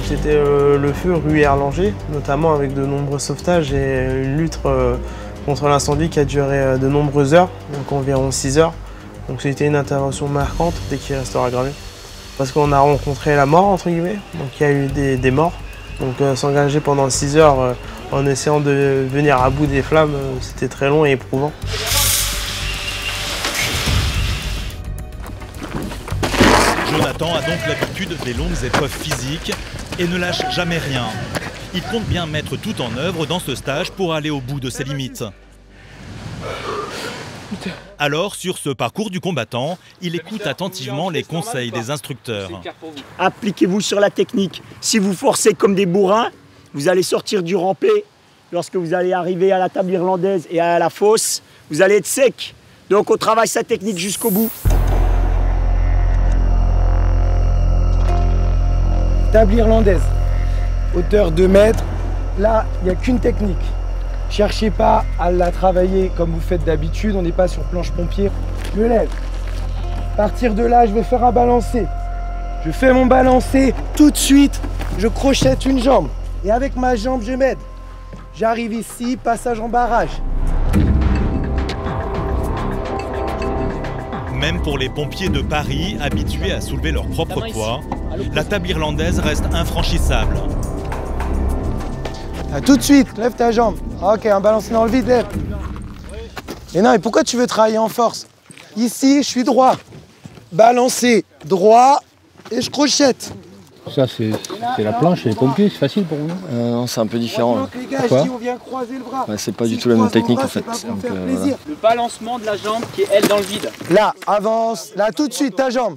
C'était le feu rue Erlanger, notamment avec de nombreux sauvetages et une lutte contre l'incendie qui a duré de nombreuses heures, donc environ 6 heures. Donc c'était une intervention marquante dès qu'il restera gravé. Parce qu'on a rencontré la mort, entre guillemets, donc il y a eu des morts. Donc s'engager pendant 6 heures en essayant de venir à bout des flammes, c'était très long et éprouvant. Jonathan a donc l'habitude des longues épreuves physiques et ne lâche jamais rien. Il compte bien mettre tout en œuvre dans ce stage pour aller au bout de ses limites. Alors, sur ce parcours du combattant, il écoute attentivement les conseils des instructeurs. Appliquez-vous sur la technique. Si vous forcez comme des bourrins, vous allez sortir du rampé. Lorsque vous allez arriver à la table irlandaise et à la fosse, vous allez être sec. Donc on travaille sa technique jusqu'au bout. Table irlandaise, hauteur 2 mètres. Là, il n'y a qu'une technique. Cherchez pas à la travailler comme vous faites d'habitude, on n'est pas sur planche pompier. Je me lève. À partir de là, je vais faire un balancé. Je fais mon balancé, tout de suite, je crochette une jambe. Et avec ma jambe, je m'aide. J'arrive ici, passage en barrage. Même pour les pompiers de Paris, habitués à soulever leur propre poids, la table irlandaise reste infranchissable. Ah, tout de suite, lève ta jambe. Ah, ok, un balancé dans le vide, lève. Et non, et pourquoi tu veux travailler en force? Ici, je suis droit. Balancé, droit, et je crochette. Ça, c'est la planche et les pompiers, c'est facile pour vous? Non, c'est un peu différent. Pourquoi? C'est pas du tout la même technique en fait. Donc, voilà. Le balancement de la jambe qui est elle dans le vide. Là, avance, là, tout de suite, ta jambe.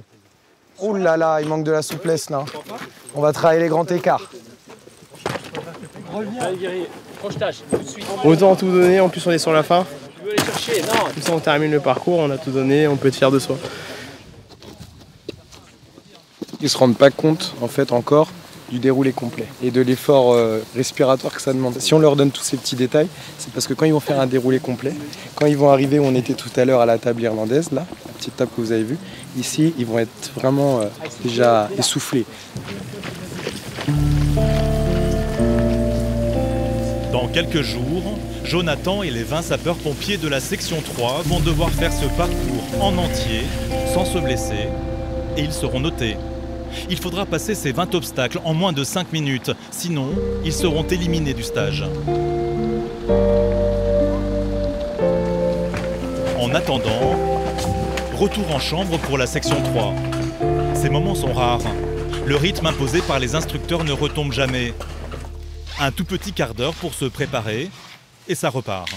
Ouh là là, il manque de la souplesse là. On va travailler les grands écarts. Allez, guerrier, crochetage, tout de suite. Autant tout donner, en plus on est sur la fin. Tu veux aller chercher? Non. Comme ça on termine le parcours, on a tout donné, on peut être fier de soi. Ils se rendent pas compte, en fait, encore, du déroulé complet et de l'effort respiratoire que ça demande. Si on leur donne tous ces petits détails, c'est parce que quand ils vont faire un déroulé complet, quand ils vont arriver où on était tout à l'heure à la table irlandaise, là, la petite table que vous avez vue, ici, ils vont être vraiment déjà essoufflés. Dans quelques jours, Jonathan et les 20 sapeurs-pompiers de la section 3 vont devoir faire ce parcours en entier, sans se blesser, et ils seront notés. Il faudra passer ces 20 obstacles en moins de 5 minutes, sinon ils seront éliminés du stage. En attendant, retour en chambre pour la section 3. Ces moments sont rares. Le rythme imposé par les instructeurs ne retombe jamais. Un tout petit quart d'heure pour se préparer, et ça repart.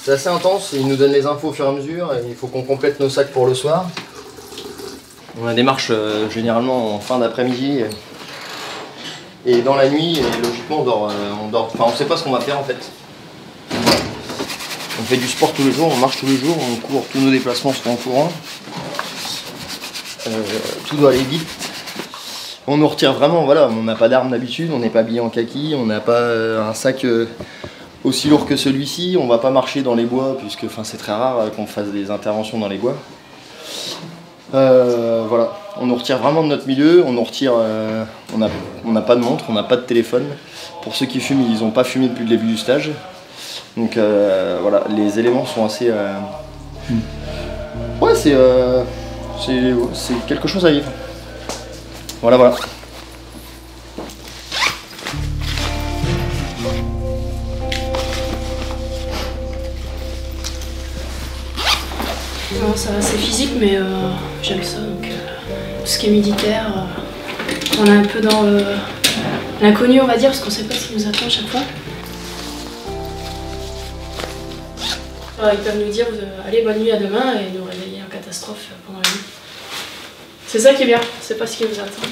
C'est assez intense, ils nous donnent les infos au fur et à mesure, et il faut qu'on complète nos sacs pour le soir. On a des marches généralement en fin d'après-midi, et dans la nuit, et logiquement on dort, enfin on sait pas ce qu'on va faire en fait. On fait du sport tous les jours, on marche tous les jours, on court, tous nos déplacements sont en courant. Tout doit aller vite. On nous retire vraiment, voilà, on n'a pas d'armes d'habitude, on n'est pas habillé en kaki, on n'a pas un sac aussi lourd que celui-ci, on va pas marcher dans les bois puisque c'est très rare qu'on fasse des interventions dans les bois. Voilà, on nous retire vraiment de notre milieu, on nous retire, on n'a pas de montre, on n'a pas de téléphone. Pour ceux qui fument, ils n'ont pas fumé depuis le début du stage. Donc voilà, les éléments sont assez... Ouais, c'est quelque chose à vivre. Voilà, voilà. Non, ça va, c'est physique, mais j'aime ça. Donc, tout ce qui est militaire, on est un peu dans l'inconnu, on va dire, parce qu'on sait pas ce qui nous attend à chaque fois. Alors, ils peuvent nous dire allez, bonne nuit, à demain, et nous réveiller en catastrophe pendant la nuit. C'est ça qui est bien, c'est pas ce qui nous attend.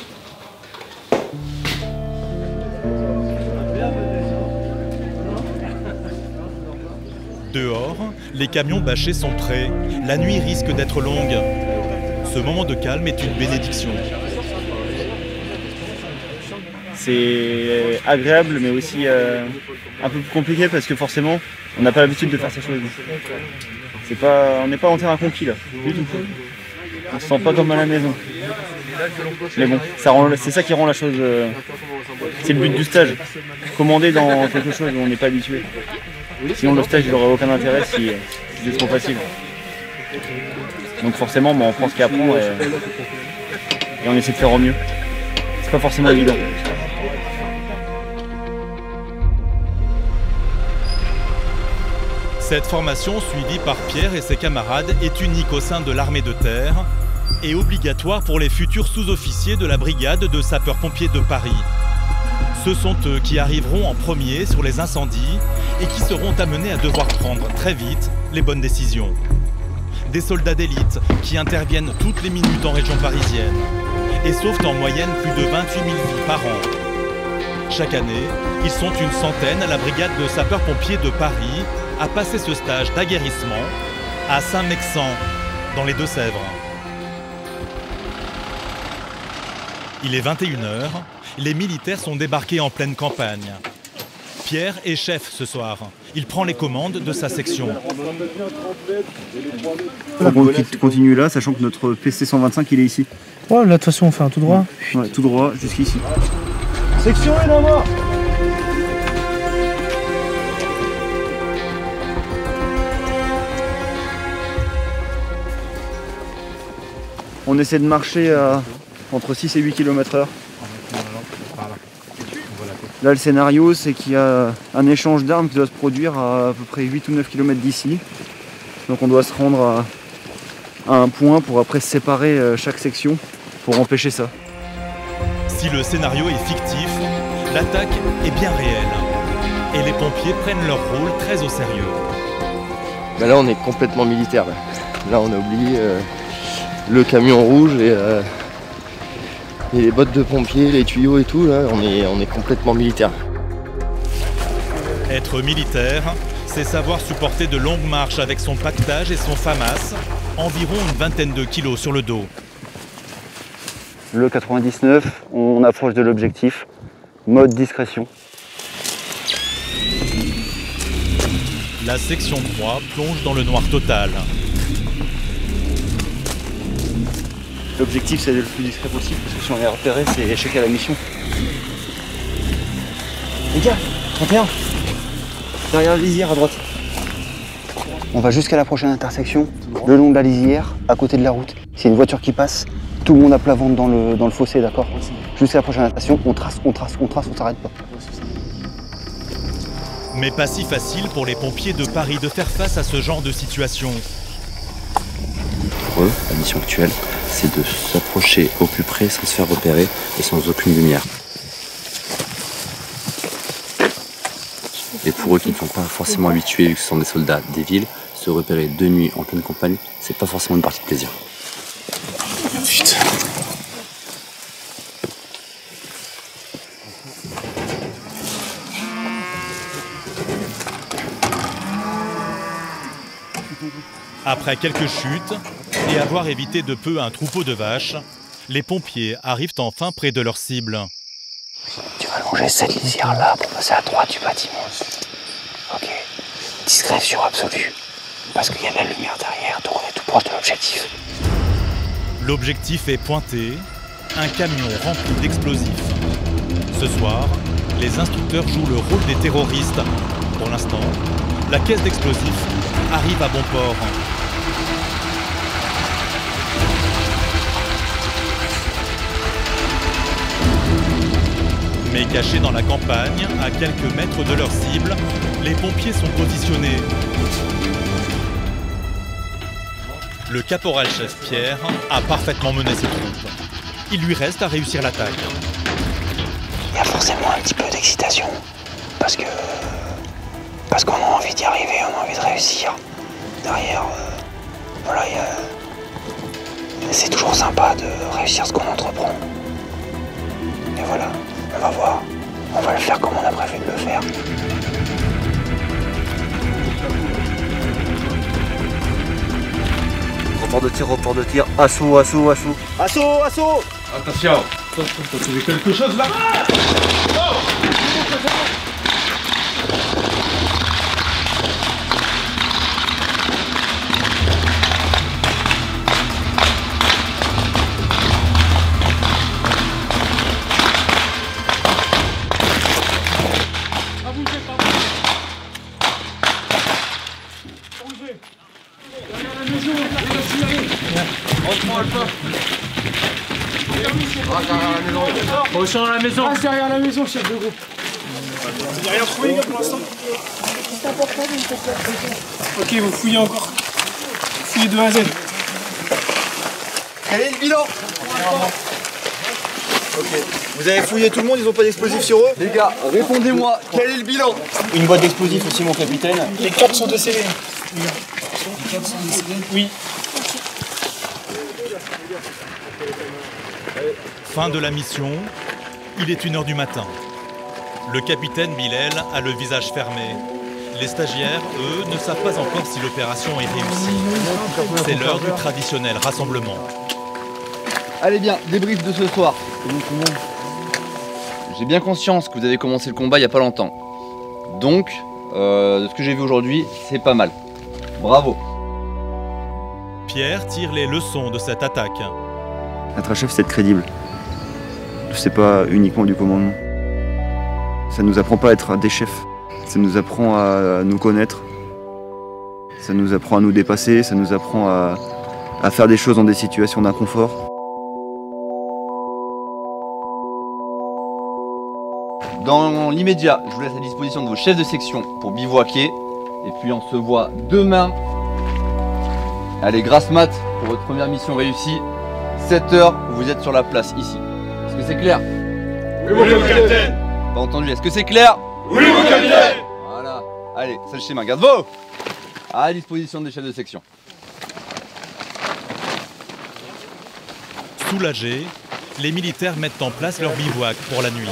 Dehors, les camions bâchés sont prêts. La nuit risque d'être longue. Ce moment de calme est une bénédiction. C'est agréable, mais aussi un peu plus compliqué parce que forcément, on n'a pas l'habitude de faire ces choses. On n'est pas en terrain conquis là, du tout. On se sent pas comme à la maison. Mais bon, c'est ça qui rend la chose... c'est le but du stage. Commander dans quelque chose où on n'est pas habitué. Sinon le stage n'aurait aucun intérêt si c'était trop facile. Donc forcément, on prend ce qu'il y a à prendre et on essaie de faire au mieux. C'est pas forcément évident. Cette formation suivie par Pierre et ses camarades est unique au sein de l'armée de terre et obligatoire pour les futurs sous-officiers de la brigade de sapeurs-pompiers de Paris. Ce sont eux qui arriveront en premier sur les incendies et qui seront amenés à devoir prendre très vite les bonnes décisions. Des soldats d'élite qui interviennent toutes les minutes en région parisienne et sauvent en moyenne plus de 28 000 vies par an. Chaque année, ils sont une centaine à la brigade de sapeurs-pompiers de Paris à passer ce stage d'aguerrissement à Saint-Mexan, dans les Deux-Sèvres. Il est 21h, les militaires sont débarqués en pleine campagne. Pierre est chef ce soir. Il prend les commandes de sa section. On continue là, sachant que notre PC 125 il est ici. Ouais, là de toute façon on fait un tout droit. Ouais, tout droit jusqu'ici. Section est là-bas. On essaie de marcher à entre 6 et 8 km/h. Là, le scénario, c'est qu'il y a un échange d'armes qui doit se produire à peu près 8 ou 9 km d'ici. Donc on doit se rendre à un point pour après séparer chaque section pour empêcher ça. Si le scénario est fictif, l'attaque est bien réelle. Et les pompiers prennent leur rôle très au sérieux. Ben là, on est complètement militaire. Là, on a oublié le camion rouge et les bottes de pompiers, les tuyaux et tout. Là, on est complètement militaire. Être militaire, c'est savoir supporter de longues marches avec son pactage et son FAMAS, environ une vingtaine de kilos sur le dos. Le 99, on approche de l'objectif. Mode discrétion. La section 3 plonge dans le noir total. L'objectif, c'est d'être le plus discret possible, parce que si on est repéré, c'est échec à la mission. Les gars, 31, derrière la lisière à droite. On va jusqu'à la prochaine intersection, le long de la lisière, à côté de la route. S'il y a une voiture qui passe, tout le monde à plat ventre dans le fossé, d'accord? Jusqu'à la prochaine intersection, on trace, on s'arrête pas. Mais pas si facile pour les pompiers de Paris de faire face à ce genre de situation. Pour eux, la mission actuelle, c'est de s'approcher au plus près sans se faire repérer et sans aucune lumière. Et pour eux qui ne sont pas forcément habitués, vu que ce sont des soldats des villes, se repérer de nuit en pleine campagne, c'est pas forcément une partie de plaisir. Putain. Après quelques chutes et avoir évité de peu un troupeau de vaches, les pompiers arrivent enfin près de leur cible. Tu vas longer cette lisière-là pour passer à droite du bâtiment. Ok. Discrétion absolue. Parce qu'il y a de la lumière derrière, donc on est tout proche de l'objectif. L'objectif est pointé, un camion rempli d'explosifs. Ce soir, les instructeurs jouent le rôle des terroristes. Pour l'instant, la caisse d'explosifs arrive à bon port. Mais cachés dans la campagne, à quelques mètres de leur cible, les pompiers sont positionnés. Le caporal-chef Pierre a parfaitement mené ses troupes. Il lui reste à réussir l'attaque. Il y a forcément un petit peu d'excitation. Parce qu'on a envie d'y arriver, on a envie de réussir. Derrière, voilà, c'est toujours sympa de réussir ce qu'on entreprend. Et voilà, on va voir. On va le faire comme on a prévu de le faire. Report de tir, assaut. Assaut. Attention. T'as trouvé quelque chose là? Prochain à la maison. Reste derrière la maison, chef de groupe. Vous n'avez rien trouvé, les gars, pour l'instant? Ok, vous fouillez encore. Fouillez de A à Z. Quel est le bilan? Ok. Vous avez fouillé tout le monde, ils n'ont pas d'explosifs sur eux? Les gars, répondez-moi, quel est le bilan? Une boîte d'explosifs aussi, mon capitaine. Les 4 sont décédés. Les quatre sont décédés. Oui. Fin de la mission, il est 1h du matin. Le capitaine Bilel a le visage fermé. Les stagiaires, eux, ne savent pas encore si l'opération est réussie. C'est l'heure du traditionnel rassemblement. Allez bien, débrief de ce soir. J'ai bien conscience que vous avez commencé le combat il n'y a pas longtemps. Donc, de ce que j'ai vu aujourd'hui, c'est pas mal. Bravo. Pierre tire les leçons de cette attaque. Être un chef, c'est être crédible. C'est pas uniquement du commandement. Ça nous apprend pas à être des chefs. Ça nous apprend à nous connaître. Ça nous apprend à nous dépasser. Ça nous apprend à faire des choses dans des situations d'inconfort. Dans l'immédiat, je vous laisse à disposition de vos chefs de section pour bivouaquer. Et puis on se voit demain. Allez, grasse mat pour votre première mission réussie. 7h, vous êtes sur la place ici. Est-ce que c'est clair? Oui, mon capitaine. Pas entendu, est-ce que c'est clair? Oui, mon capitaine. Voilà. Allez, c'est le schéma. Garde-vous à disposition des chefs de section. Soulagés, les militaires mettent en place leur bivouac pour la nuit.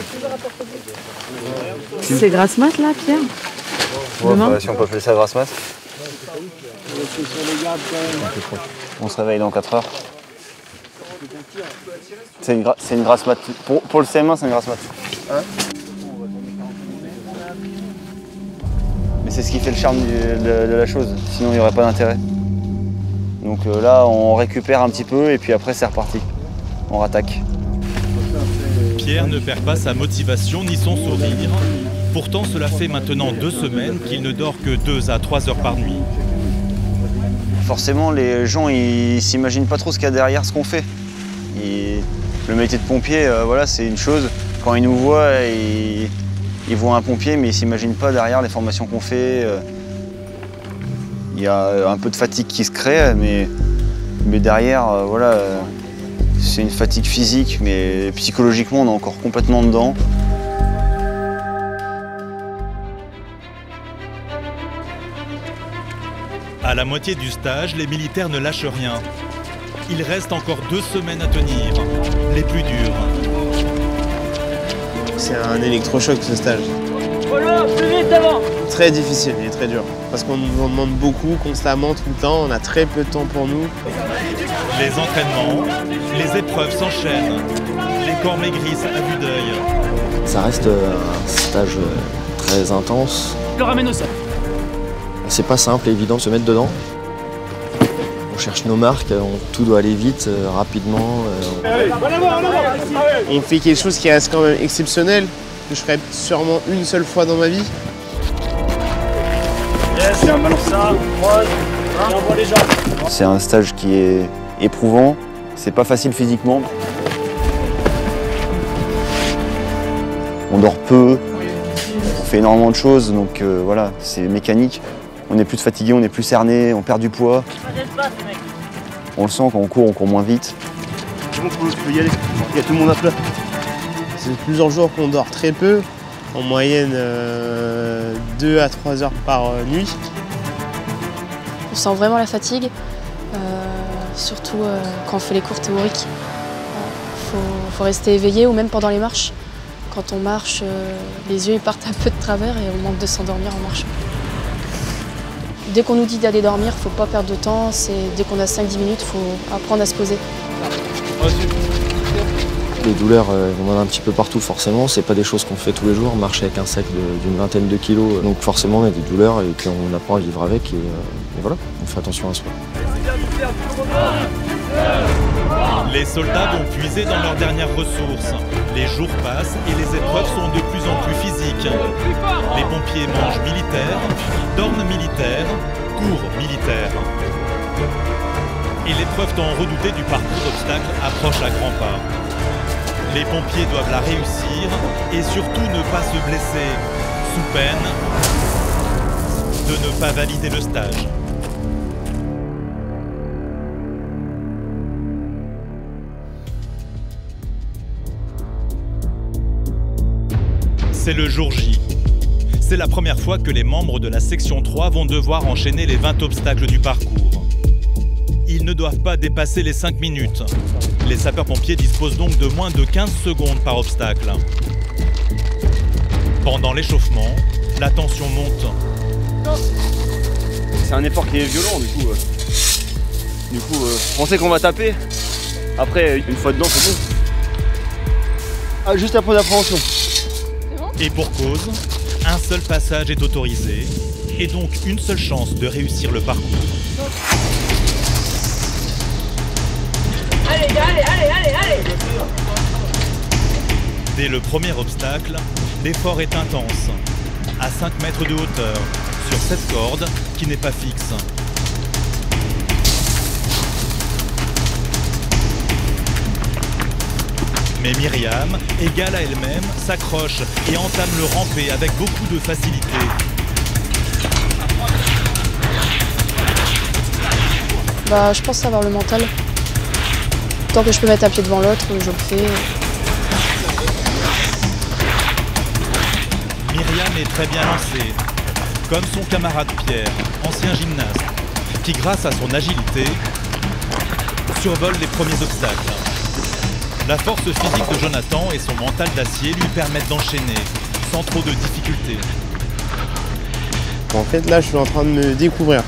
C'est grasse mat là, Pierre? Ouais, si on peut appeler ça grasse mat. On se réveille dans 4 heures. C'est une grasse mat. Pour le CM1, c'est une grasse mat. Hein? Mais c'est ce qui fait le charme de la chose, sinon il n'y aurait pas d'intérêt. Donc là, on récupère un petit peu et puis après, c'est reparti. On rattaque. Pierre ne perd pas sa motivation ni son sourire. Pourtant, cela fait maintenant 2 semaines qu'il ne dort que 2 à 3 heures par nuit. Forcément, les gens, ils s'imaginent pas trop ce qu'il y a derrière ce qu'on fait. Le métier de pompier, voilà, c'est une chose. Quand ils nous voient, ils voient un pompier, mais ils s'imaginent pas derrière les formations qu'on fait. Il y a un peu de fatigue qui se crée, mais derrière, voilà, c'est une fatigue physique, mais psychologiquement, on est encore complètement dedans. À la moitié du stage, les militaires ne lâchent rien. Il reste encore 2 semaines à tenir, les plus dures. C'est un électrochoc ce stage. Voilà, plus vite avant. très difficile, il est très dur. Parce qu'on nous en demande beaucoup, constamment, tout le temps, on a très peu de temps pour nous. Les entraînements, les épreuves s'enchaînent, les corps maigrissent à vue d'œil. Ça reste un stage très intense. Je le ramène au sol. C'est pas simple et évident de se mettre dedans. On cherche nos marques, tout doit aller vite, rapidement. On fait quelque chose qui reste quand même exceptionnel, que je ferai sûrement une seule fois dans ma vie. Yes, on balance ça, croise, et on voit les gens. C'est un stage qui est éprouvant, c'est pas facile physiquement. On dort peu, on fait énormément de choses, donc voilà, c'est mécanique. On est plus fatigué, on est plus cerné, on perd du poids. On le sent quand on court moins vite. C'est bon, tu peux y aller, il y a tout le monde à plat. C'est plusieurs jours qu'on dort très peu, en moyenne 2 à 3 heures par nuit. On sent vraiment la fatigue, surtout quand on fait les cours théoriques. Faut rester éveillé ou même pendant les marches. Quand on marche, les yeux ils partent un peu de travers et on manque de s'endormir en marchant. Dès qu'on nous dit d'aller dormir, il ne faut pas perdre de temps. Dès qu'on a 5-10 minutes, il faut apprendre à se poser. Les douleurs, on en a un petit peu partout forcément. C'est pas des choses qu'on fait tous les jours. Marcher avec un sac d'une vingtaine de kilos, donc forcément on a des douleurs et puis on apprend à vivre avec. Et voilà, on fait attention à soi. Les soldats vont puiser dans leurs dernières ressources. Les jours passent et les épreuves sont de plus en plus physiques. Les pompiers mangent militaires, dorment militaires, courent militaires. Et l'épreuve tant redoutée du parcours d'obstacles approche à grands pas. Les pompiers doivent la réussir et surtout ne pas se blesser, sous peine de ne pas valider le stage. C'est le jour J. C'est la première fois que les membres de la section 3 vont devoir enchaîner les 20 obstacles du parcours. Ils ne doivent pas dépasser les 5 minutes. Les sapeurs-pompiers disposent donc de moins de 15 secondes par obstacle. Pendant l'échauffement, la tension monte. C'est un effort qui est violent du coup. On sait qu'on va taper. Après, une fois dedans, c'est bon. Ah, juste un point d'appréhension. Et pour cause, un seul passage est autorisé et donc une seule chance de réussir le parcours. Allez, allez. Dès le premier obstacle, l'effort est intense, à 5 mètres de hauteur, sur cette corde qui n'est pas fixe. Mais Myriam, égale à elle-même, s'accroche et entame le rampé avec beaucoup de facilité. Je pense avoir le mental. Tant que je peux mettre un pied devant l'autre, je le fais. Myriam est très bien lancée, comme son camarade Pierre, ancien gymnaste, qui grâce à son agilité, survole les premiers obstacles. La force physique de Jonathan et son mental d'acier lui permettent d'enchaîner, sans trop de difficultés. En fait, là, je suis en train de me découvrir.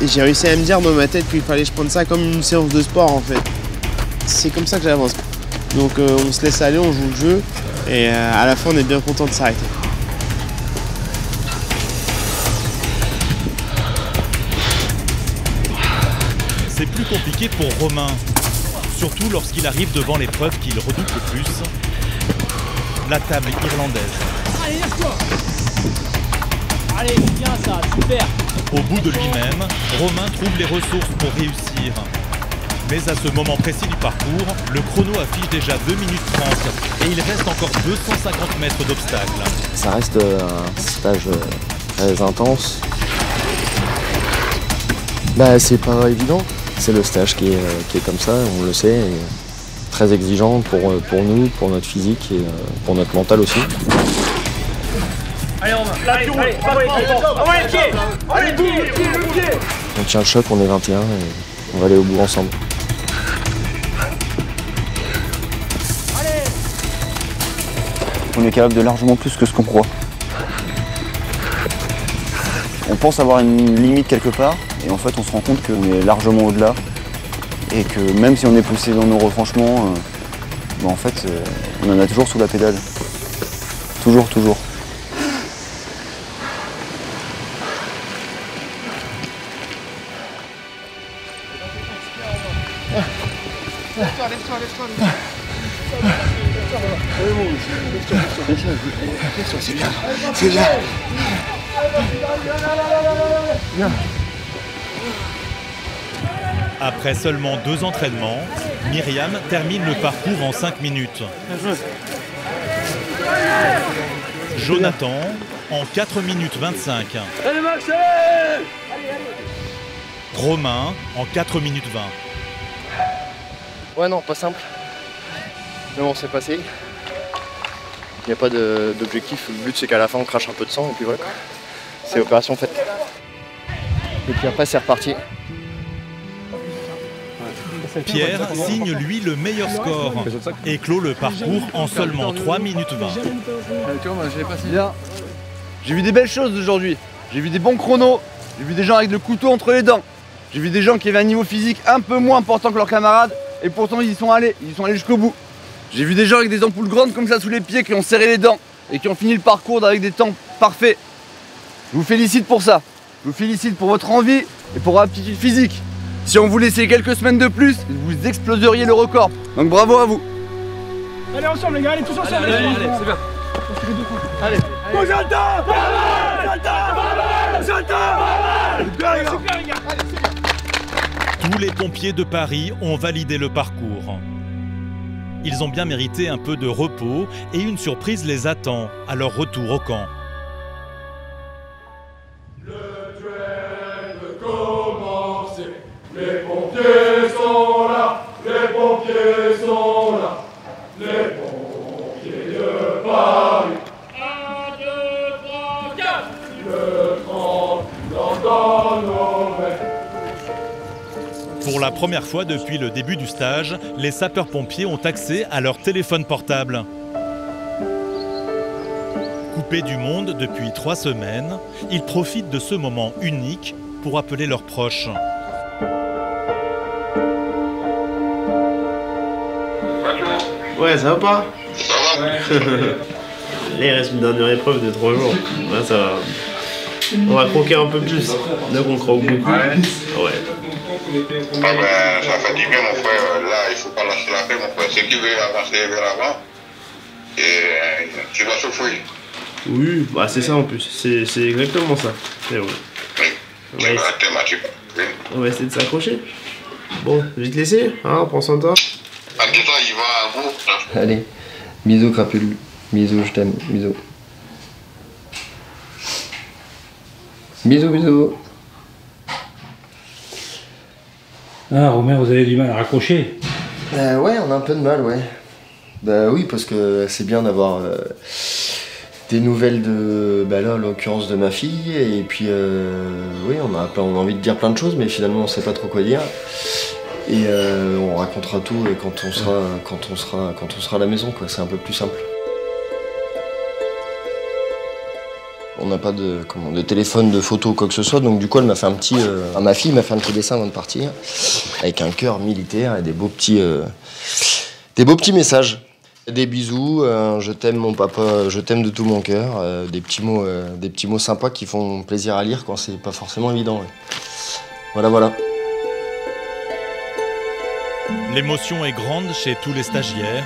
Et j'ai réussi à me dire dans ma tête qu'il fallait que je prenne ça comme une séance de sport, en fait. C'est comme ça que j'avance. Donc on se laisse aller, on joue le jeu, et à la fin, on est bien content de s'arrêter. C'est plus compliqué pour Romain, surtout lorsqu'il arrive devant l'épreuve qu'il redoute le plus, la table irlandaise. Allez, lève-toi. Allez, bien ça, super. Au bout de lui-même, Romain trouve les ressources pour réussir. Mais à ce moment précis du parcours, le chrono affiche déjà 2 minutes 30 et il reste encore 250 mètres d'obstacles. Ça reste un stage très intense. C'est pas évident. C'est le stage qui est comme ça, on le sait, et très exigeant pour nous, pour notre physique et pour notre mental aussi. Allez, allez, On tient le choc, on est 21 et on va aller au bout ensemble. On est capable de largement plus que ce qu'on croit. On pense avoir une limite quelque part et en fait on se rend compte qu'on est largement au-delà et que même si on est poussé dans nos retranchements, en fait on en a toujours sous la pédale. Toujours, toujours. C'est bien, c'est bien. Après seulement 2 entraînements, Myriam termine le parcours en 5 minutes. Jonathan en 4 minutes 25. Allez Max, Romain en 4 minutes 20. Ouais non, pas simple. Mais bon, c'est passé. Il n'y a pas d'objectif. Le but c'est qu'à la fin on crache un peu de sang et puis voilà. C'est opération faite. Et puis après c'est reparti. Pierre signe lui le meilleur score et clôt le parcours en seulement 3 minutes 20. Bien. J'ai vu des belles choses aujourd'hui. J'ai vu des bons chronos. J'ai vu des gens avec le couteau entre les dents. J'ai vu des gens qui avaient un niveau physique un peu moins important que leurs camarades et pourtant ils y sont allés. Ils sont allés jusqu'au bout. J'ai vu des gens avec des ampoules grandes comme ça sous les pieds qui ont serré les dents et qui ont fini le parcours avec des temps parfaits. Je vous félicite pour ça. Je vous félicite pour votre envie et pour votre aptitude physique. Si on vous laissait quelques semaines de plus, vous exploseriez le record. Donc bravo à vous. Allez ensemble les gars, allez tous ensemble. Allez, c'est bien. Allez. Tous les pompiers de Paris ont validé le parcours. Ils ont bien mérité un peu de repos et une surprise les attend à leur retour au camp. Les pompiers sont là, les pompiers sont là, les pompiers de Paris. 1, 2, 3, 4. Le 30 dans nos veines. Pour la première fois depuis le début du stage, les sapeurs-pompiers ont accès à leur téléphone portable. Coupés du monde depuis 3 semaines, ils profitent de ce moment unique pour appeler leurs proches. Ouais, ça va pas? Ça va. Là, il reste une dernière épreuve de 3 jours. Là, ça va. On va croquer un peu plus. Donc, on croque beaucoup. Ouais. Ah ben, ça fait du bien, mon frère. Là, il faut pas lâcher la paix, mon frère. Ce qui veut avancer vers l'avant, et tu dois souffrir. Oui, bah c'est ça en plus. C'est exactement ça. C'est vrai. Oui. On va essayer de s'accrocher. Bon, je vais te laisser. Hein, prends soin de toi. En tout cas, il va à vous. Allez, bisous crapule, bisous, je t'aime, bisous. Bisous, bisous. Ah, Romain, vous avez du mal à raccrocher? Ouais, on a un peu de mal, ouais. Bah oui, parce que c'est bien d'avoir des nouvelles de, bah là, en l'occurrence de ma fille, et puis oui, on a envie de dire plein de choses, mais finalement on sait pas trop quoi dire. Et on racontera tout quand on sera à la maison, quoi. C'est un peu plus simple. On n'a pas de téléphone, de photo, quoi que ce soit, donc du coup elle m'a fait un petit, ma fille m'a fait un petit dessin avant de partir, avec un cœur militaire et des beaux petits messages. Des bisous, je t'aime mon papa, je t'aime de tout mon cœur, des petits mots sympas qui font plaisir à lire quand c'est pas forcément évident. Ouais. Voilà, voilà. L'émotion est grande chez tous les stagiaires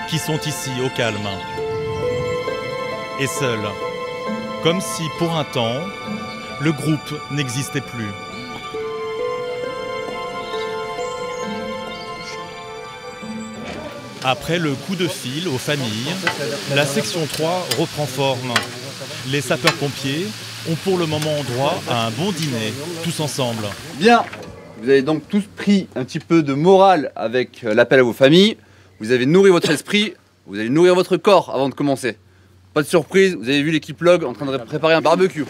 qui sont ici au calme. Et seuls, comme si pour un temps, le groupe n'existait plus. Après le coup de fil aux familles, la section 3 reprend forme. Les sapeurs-pompiers ont pour le moment droit à un bon dîner, tous ensemble. Bien. Vous avez donc tous pris un petit peu de morale avec l'appel à vos familles. Vous avez nourri votre esprit, vous allez nourrir votre corps avant de commencer. Pas de surprise, vous avez vu l'équipe Log en train de préparer un barbecue.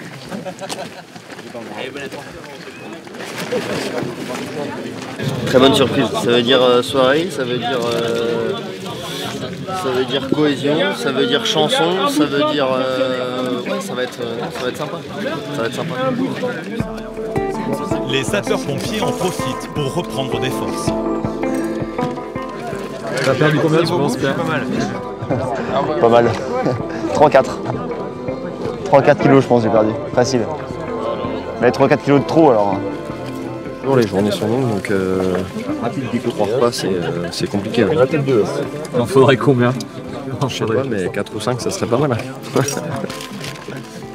Très bonne surprise, ça veut dire soirée, ça veut dire cohésion, ça veut dire chanson, ça veut dire... ouais, ça va être sympa. Ça va être sympa. Les sapeurs-pompiers en profitent pour reprendre des forces. T'as perdu combien, tu penses, Pierre? Pas mal. Pas mal. 3-4. 3-4 kilos, je pense, j'ai perdu. Facile. Mais 3-4 kilos de trop, alors. Bon, les journées sont longues, donc 3 repas, c'est compliqué. Ouais. Il en faudrait combien? Je sais pas, mais 4 ou 5, ça serait pas mal.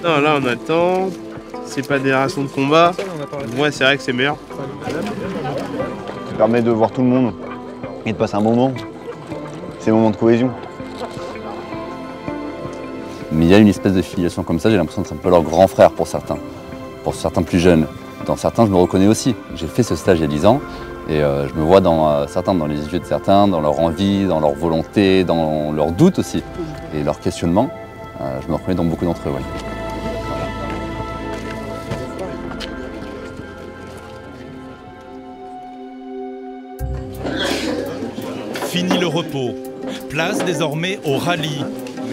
Non, là, on attend. C'est pas des rations de combat. Ouais, c'est vrai que c'est meilleur. Ça permet de voir tout le monde et de passer un bon moment. C'est un moment de cohésion. Mais il y a une espèce de filiation comme ça, j'ai l'impression que c'est un peu leur grand frère pour certains plus jeunes. Dans certains, je me reconnais aussi. J'ai fait ce stage il y a 10 ans et je me vois dans certains, dans les yeux de certains, dans leur envie, dans leur volonté, dans leurs doutes aussi et leurs questionnements. Je me reconnais dans beaucoup d'entre eux, ouais. Fini le repos. Place désormais au rallye.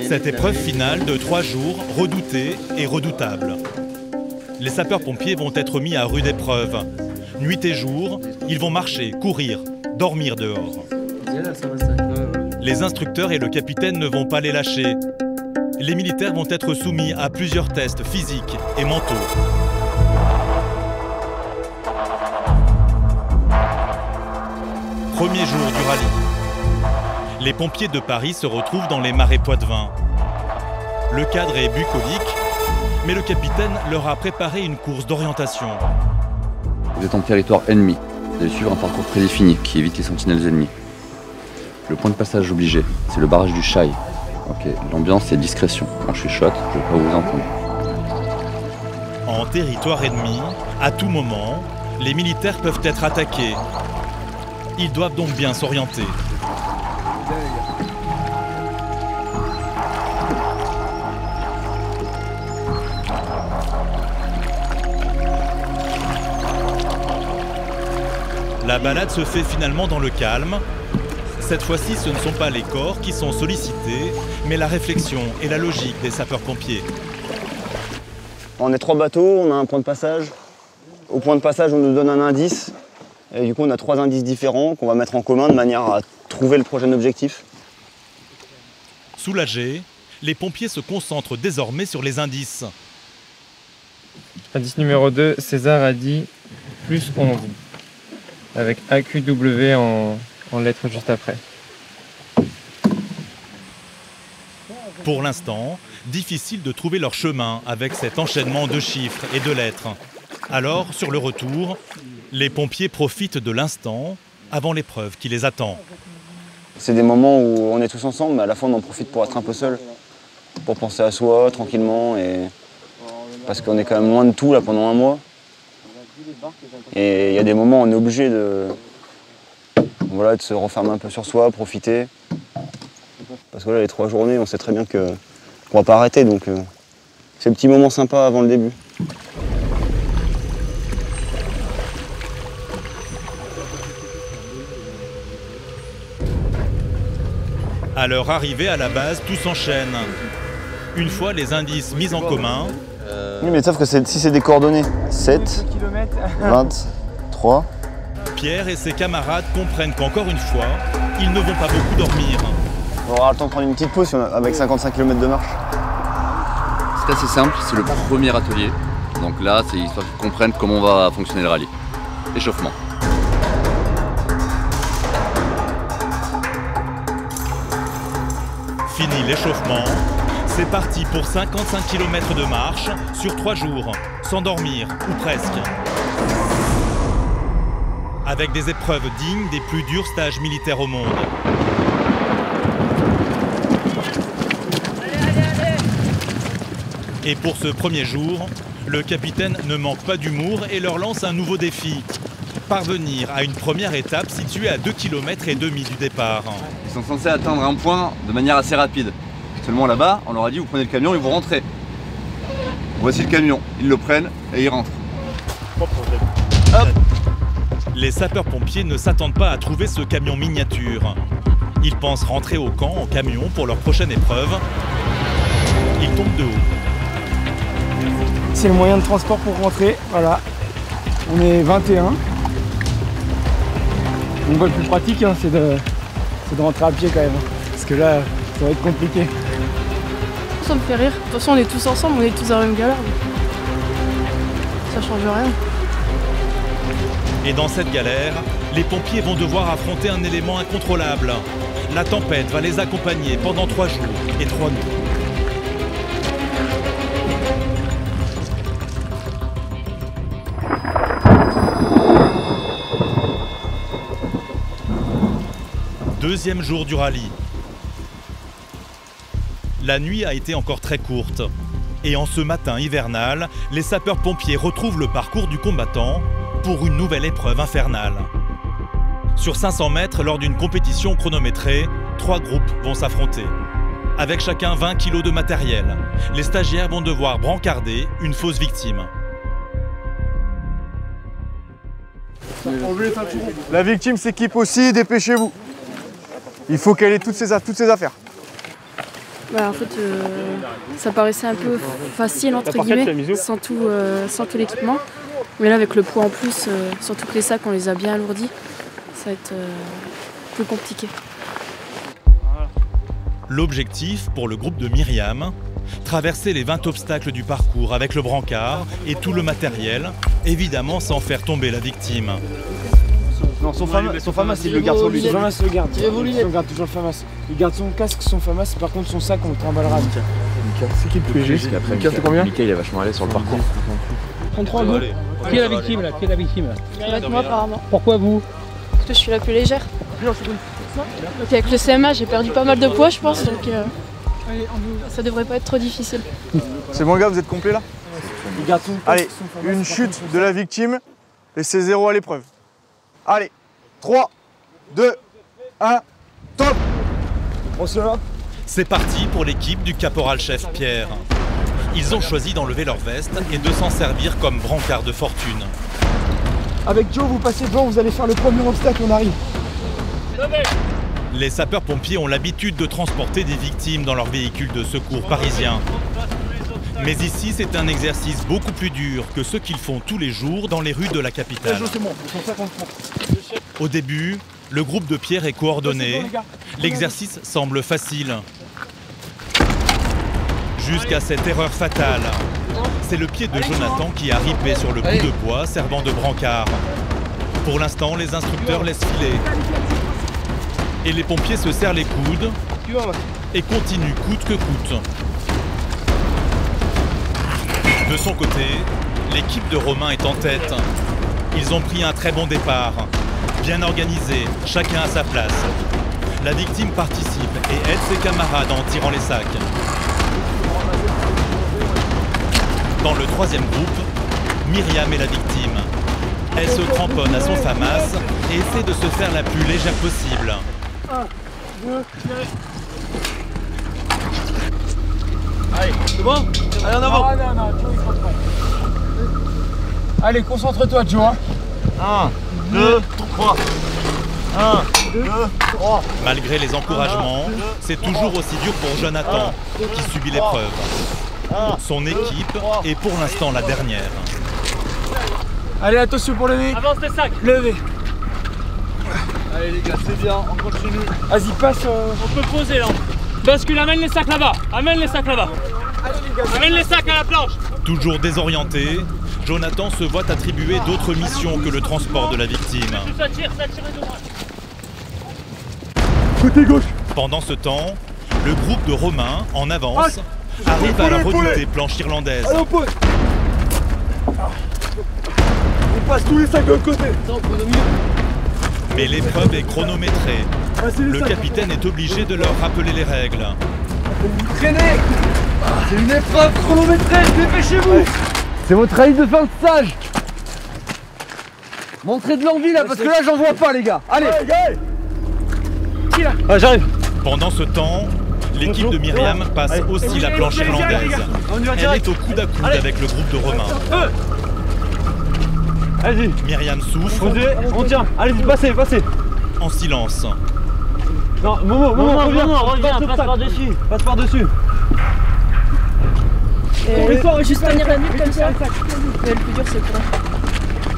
Cette épreuve finale de 3 jours, redoutée et redoutable. Les sapeurs-pompiers vont être mis à rude épreuve. Nuit et jour, ils vont marcher, courir, dormir dehors. Les instructeurs et le capitaine ne vont pas les lâcher. Les militaires vont être soumis à plusieurs tests physiques et mentaux. Premier jour du rallye. Les pompiers de Paris se retrouvent dans les marais Poitevin. Le cadre est bucolique, mais le capitaine leur a préparé une course d'orientation. Vous êtes en territoire ennemi. Vous allez suivre un parcours prédéfini qui évite les sentinelles ennemies. Le point de passage obligé, c'est le barrage du Chaille. Ok, l'ambiance c'est discrétion. On chuchote, je ne veux pas vous entendre. En territoire ennemi, à tout moment, les militaires peuvent être attaqués. Ils doivent donc bien s'orienter. La balade se fait finalement dans le calme. Cette fois-ci, ce ne sont pas les corps qui sont sollicités, mais la réflexion et la logique des sapeurs-pompiers. On est 3 bateaux, on a un point de passage. Au point de passage, on nous donne un indice. Et du coup, on a 3 indices différents qu'on va mettre en commun de manière à trouver le prochain objectif. Soulagés, les pompiers se concentrent désormais sur les indices. Indice numéro 2, César a dit plus 11. Avec AQW en lettres juste après. Pour l'instant, difficile de trouver leur chemin avec cet enchaînement de chiffres et de lettres. Alors, sur le retour, les pompiers profitent de l'instant avant l'épreuve qui les attend. C'est des moments où on est tous ensemble, mais à la fois on en profite pour être un peu seul, pour penser à soi tranquillement, parce qu'on est quand même loin de tout là pendant un mois. Et il y a des moments où on est obligé de se refermer un peu sur soi, profiter. Parce que là, les 3 journées, on sait très bien qu'on ne va pas arrêter, donc c'est un petit moment sympa avant le début. À leur arrivée à la base, tout s'enchaîne. Une fois les indices mis en commun... Oui, mais sauf que si c'est des coordonnées, 7, 23... Pierre et ses camarades comprennent qu'encore une fois, ils ne vont pas beaucoup dormir. On aura le temps de prendre une petite pause avec 55 km de marche. C'est assez simple, c'est le premier atelier. Donc là, c'est histoire qu'ils comprennent comment va fonctionner le rallye. Échauffement. Fini l'échauffement. C'est parti pour 55 km de marche sur 3 jours, sans dormir, ou presque. Avec des épreuves dignes des plus durs stages militaires au monde. Et pour ce premier jour, le capitaine ne manque pas d'humour et leur lance un nouveau défi. Parvenir à une première étape située à 2,5 km du départ. Ils sont censés atteindre un point de manière assez rapide. Seulement là-bas, on leur a dit vous prenez le camion et vous rentrez. Voici le camion, ils le prennent et ils rentrent. Hop. Les sapeurs-pompiers ne s'attendent pas à trouver ce camion miniature. Ils pensent rentrer au camp en camion pour leur prochaine épreuve. Ils tombent de haut. C'est le moyen de transport pour rentrer, voilà. On est 21. Donc le plus pratique, hein, c'est de rentrer à pied quand même. Parce que là, ça va être compliqué. Ça me fait rire. De toute façon, on est tous ensemble, on est tous dans la même galère. Ça change rien. Et dans cette galère, les pompiers vont devoir affronter un élément incontrôlable. La tempête va les accompagner pendant 3 jours et 3 nuits. Deuxième jour du rallye. La nuit a été encore très courte. Et en ce matin hivernal, les sapeurs-pompiers retrouvent le parcours du combattant pour une nouvelle épreuve infernale. Sur 500 mètres, lors d'une compétition chronométrée, 3 groupes vont s'affronter. Avec chacun 20 kg de matériel, les stagiaires vont devoir brancarder une fausse victime. La victime s'équipe aussi, dépêchez-vous. Il faut qu'elle ait toutes ses affaires. Bah, en fait, ça paraissait un peu facile entre guillemets, sans tout l'équipement. Mais là, avec le poids en plus, surtout que les sacs, on les a bien alourdis, ça va être plus compliqué. L'objectif pour le groupe de Myriam, traverser les 20 obstacles du parcours avec le brancard et tout le matériel, évidemment sans faire tomber la victime. Non, son FAMAS, il le garde sur lui. Son FAMAS le garde. On garde toujours le FAMAS. Il garde son casque, son FAMAS, par contre son sac, on le trimballera. C'est qui le PG? Mika, c'est combien? Mika, il est vachement allé sur le parcours. 33 go. Qui est la victime là? Qui est la victime là? Ça va être moi apparemment. Pourquoi vous? Parce que je suis la plus légère. Et avec le CMA, j'ai perdu pas mal de poids, je pense, donc ça devrait pas être trop difficile. C'est bon, gars, vous êtes complet là? Allez, une chute de la victime et c'est 0 à l'épreuve. Allez, 3, 2, 1, top! On se va. C'est parti pour l'équipe du caporal-chef Pierre. Ils ont choisi d'enlever leur veste et de s'en servir comme brancard de fortune. Avec Joe, vous passez devant, vous allez faire le premier obstacle, on arrive. Les sapeurs-pompiers ont l'habitude de transporter des victimes dans leurs véhicules de secours parisiens. Mais ici, c'est un exercice beaucoup plus dur que ceux qu'ils font tous les jours dans les rues de la capitale. Au début, le groupe de Pierre est coordonné. L'exercice semble facile. Jusqu'à cette erreur fatale. C'est le pied de Jonathan qui a ripé sur le bout de bois servant de brancard. Pour l'instant, les instructeurs laissent filer. Et les pompiers se serrent les coudes et continuent coûte que coûte. De son côté, l'équipe de Romain est en tête. Ils ont pris un très bon départ. Bien organisé, chacun à sa place. La victime participe et aide ses camarades en tirant les sacs. Dans le troisième groupe, Myriam est la victime. Elle se cramponne à son FAMAS et essaie de se faire la plus légère possible. 1, 2, allez, c'est bon? Allez, en avant! Non, Joe, il croit pas. Allez, concentre-toi, Joe. 1, 2, 3. 1, 2, 3. Malgré les encouragements, c'est toujours aussi dur pour Jonathan, qui subit l'épreuve. Son équipe est pour l'instant la dernière. Allez, attention pour lever. Avance les sacs. Levez. Allez les gars, c'est bien, on continue. Vas-y, passe. On peut poser là. Bascule, amène les sacs là-bas. Amène les sacs là-bas. Amène les sacs à la planche. Toujours désorienté, Jonathan se voit attribuer d'autres missions que le transport de la victime. Ça tire de droite. Côté gauche. Pendant ce temps, le groupe de Romain, en avance, arrive à la redoutée planche irlandaise. Allez, on pose. On passe tous les sacs de l'autre côté. Mais l'épreuve est chronométrée. Le capitaine est obligé de leur rappeler les règles. Traînez. C'est une épreuve chronométrée, dépêchez-vous. C'est votre rallye de fin de stage. Montrez de l'envie là, parce que là j'en vois pas les gars. Allez. Qui là? Ah, j'arrive. Pendant ce temps, l'équipe de Myriam passe aussi la planche irlandaise. Elle est au coude à coude avec le groupe de Romain. Allez-y. Myriam souffle. On tient. Allez-y, passez. En silence. Non, Momo, reviens, passe par-dessus. Passe par-dessus. Et juste tenir la nuque comme ça. Mais le plus dur, c'est quoi?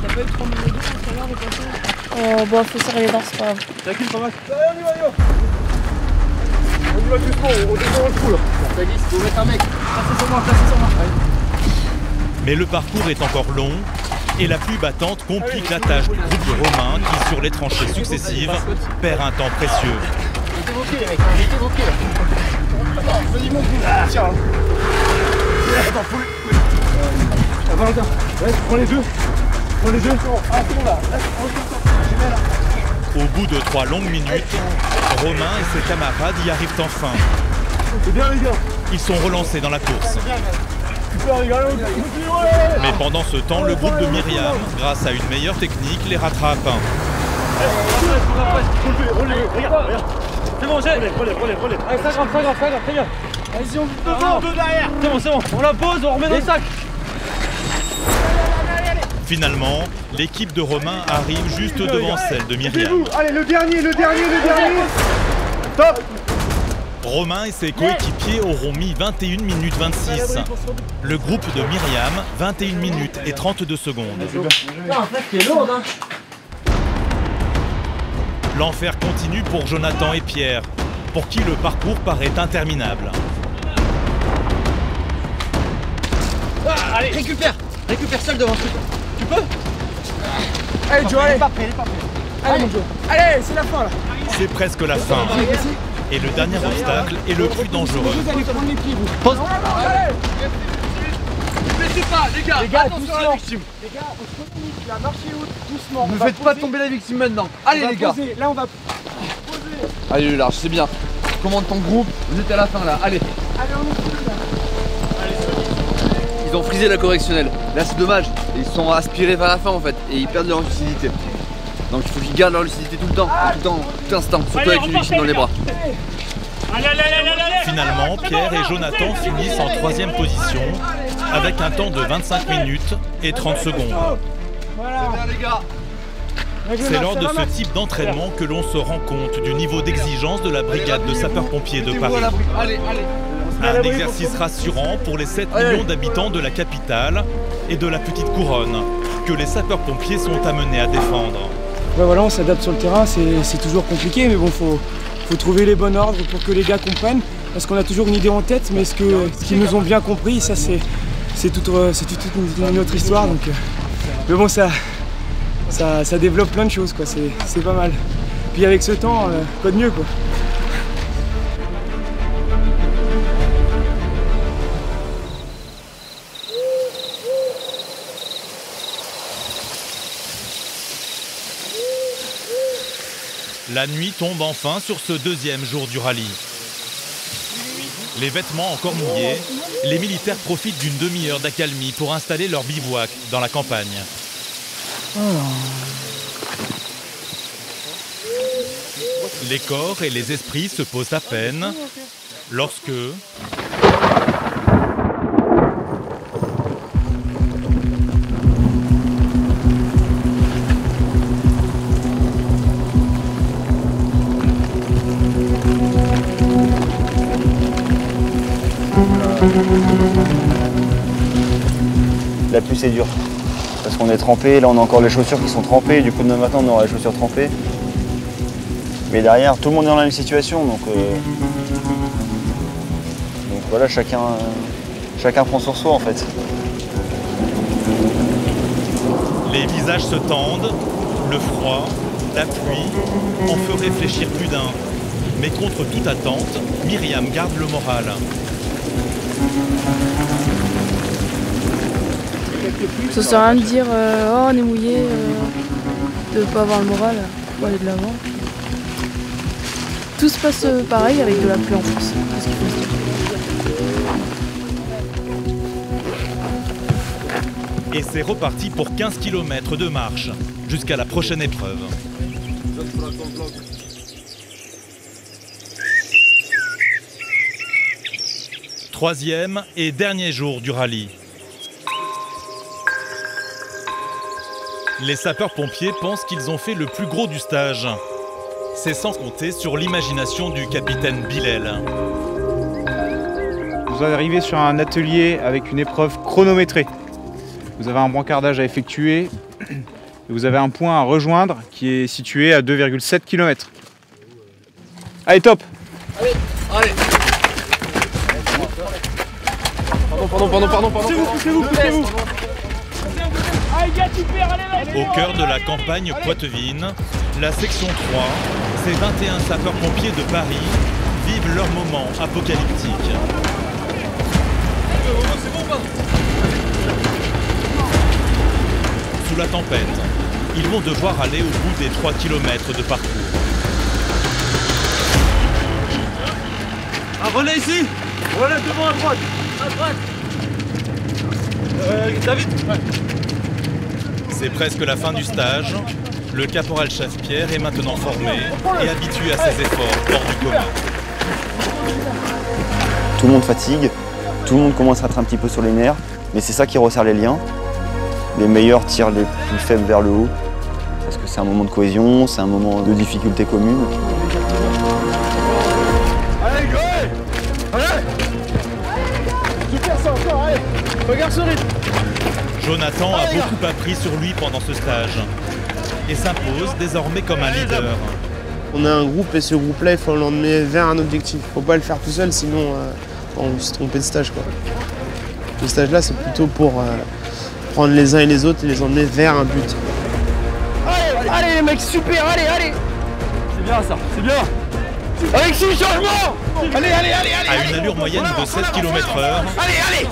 T'as pas eu trop mal au dos tout à l'heure de passer? Bon, faut serrer les dents, c'est pas grave. T'inquiète, pas mal. Allez, on y va, on y va doucement, on descend le trou là. Ça glisse, faut mettre un mec. Placez sur moi, placez sur moi. Mais le parcours est encore long et la pluie battante complique la tâche du groupe de Romain qui, sur les tranchées successives, perd un temps précieux. Mettez vos pieds les mecs, mettez vos pieds là. Attends, vas-y mon coup. Tiens. Attends, faut le... Valentin, ouais, prends les deux. Prends les deux. Ah, c'est bon là. Au bout de 3 longues minutes, Romain et ses camarades y arrivent enfin. C'est bien les gars. Ils sont relancés dans la course. Super les gars. Mais pendant ce temps, le groupe de Myriam, grâce à une meilleure technique, les rattrape. Regarde. C'est bon, j'ai. Relève. Allez, ça grave, très bien. Vas-y, on devant, deux derrière. C'est bon. On la pose, on remet dans le sac. Finalement, l'équipe de Romain arrive juste devant celle de Myriam. Allez, le dernier. Top. Romain et ses coéquipiers auront mis 21 minutes 26. Le groupe de Myriam, 21 minutes et 32 secondes. En fait, qui est lourde, hein. L'enfer continue pour Jonathan et Pierre, pour qui le parcours paraît interminable. Allez, récupère seul devant. Tu peux? Allez, Joe, allez. Allez, mon Joe. Allez, c'est la fin là. C'est presque la fin. Et le dernier obstacle est le plus dangereux. Vous allez prendre les pieds, vous. Pose. Allez. Ne baissez pas, les gars. Attention à la victime. Les gars, on se communique là, marchez haut, doucement. Ne faites pas tomber la victime maintenant. Allez les gars. Là, on va poser. Allez le large, c'est bien. Commande ton groupe, vous êtes à la fin là, allez. Allez, on est tous là. Ils ont frisé la correctionnelle. Là c'est dommage, ils sont aspirés vers la fin en fait et ils perdent leur lucidité. Donc il faut qu'ils gardent leur lucidité tout le temps, tout instant, surtout avec une victime dans les bras. Allez. Finalement, Pierre et Jonathan finissent en 3e position avec un temps de 25 minutes et 30 secondes. Voilà. Les gars. C'est lors de ce type d'entraînement que l'on se rend compte du niveau d'exigence de la brigade de sapeurs-pompiers de Paris. Allez. Un exercice rassurant pour les 7 millions d'habitants de la capitale et de la petite couronne que les sapeurs-pompiers sont amenés à défendre. Ouais, voilà, on s'adapte sur le terrain, c'est toujours compliqué, mais bon, faut trouver les bons ordres pour que les gars comprennent, parce qu'on a toujours une idée en tête, mais ce qu'ils nous ont bien compris, ça c'est toute une autre histoire. Donc, mais bon, ça développe plein de choses, quoi. C'est pas mal. Puis avec ce temps, quoi de mieux, quoi. La nuit tombe enfin sur ce 2e jour du rallye. Les vêtements encore mouillés, les militaires profitent d'une demi-heure d'accalmie pour installer leur bivouac dans la campagne. Les corps et les esprits se posent à peine lorsque... La pluie c'est dur, parce qu'on est trempé, là on a encore les chaussures qui sont trempées, du coup demain matin on aura les chaussures trempées. Mais derrière, tout le monde est dans la même situation, donc voilà, chacun prend sur soi en fait. Les visages se tendent, le froid, la pluie en feraient réfléchir plus d'un. Mais contre toute attente, Myriam garde le moral. Ça sert à rien de dire oh on est mouillé, de pas avoir le moral, faut aller de l'avant. Tout se passe pareil avec de la pluie en plus, c'est ce qu'il faut se dire. Et c'est reparti pour 15 km de marche, jusqu'à la prochaine épreuve. Troisième et dernier jour du rallye. Les sapeurs-pompiers pensent qu'ils ont fait le plus gros du stage. C'est sans compter sur l'imagination du capitaine Bilel. Vous arrivez sur un atelier avec une épreuve chronométrée. Vous avez un brancardage à effectuer et vous avez un point à rejoindre qui est situé à 2,7 km. Allez, top! Allez, allez! Pardon. Poussez-vous. Au cœur de la campagne poitevine, la section 3, ces 21 sapeurs-pompiers de Paris vivent leur moment apocalyptique. Sous la tempête, ils vont devoir aller au bout des 3 km de parcours. Un relais ici! Voilà devant à droite! David? Ouais. C'est presque la fin du stage. Le caporal-chef Pierre est maintenant formé et habitué à ses efforts hors du commun. Tout le monde fatigue, tout le monde commence à être un petit peu sur les nerfs, mais c'est ça qui resserre les liens. Les meilleurs tirent les plus faibles vers le haut, parce que c'est un moment de cohésion, c'est un moment de difficulté commune. Allez, allez! Super ça encore, allez! Regarde ce rythme! Jonathan a beaucoup appris sur lui pendant ce stage et s'impose désormais comme un leader. On a un groupe et ce groupe-là, il faut l'emmener vers un objectif. Il ne faut pas le faire tout seul, sinon on va se tromper de stage, quoi. Le stage-là, c'est plutôt pour prendre les uns et les autres et les emmener vers un but. Allez les mecs, super, allez! C'est bien ça, c'est bien! Avec 6 changements! Allez! À une allure moyenne de 7 km/h,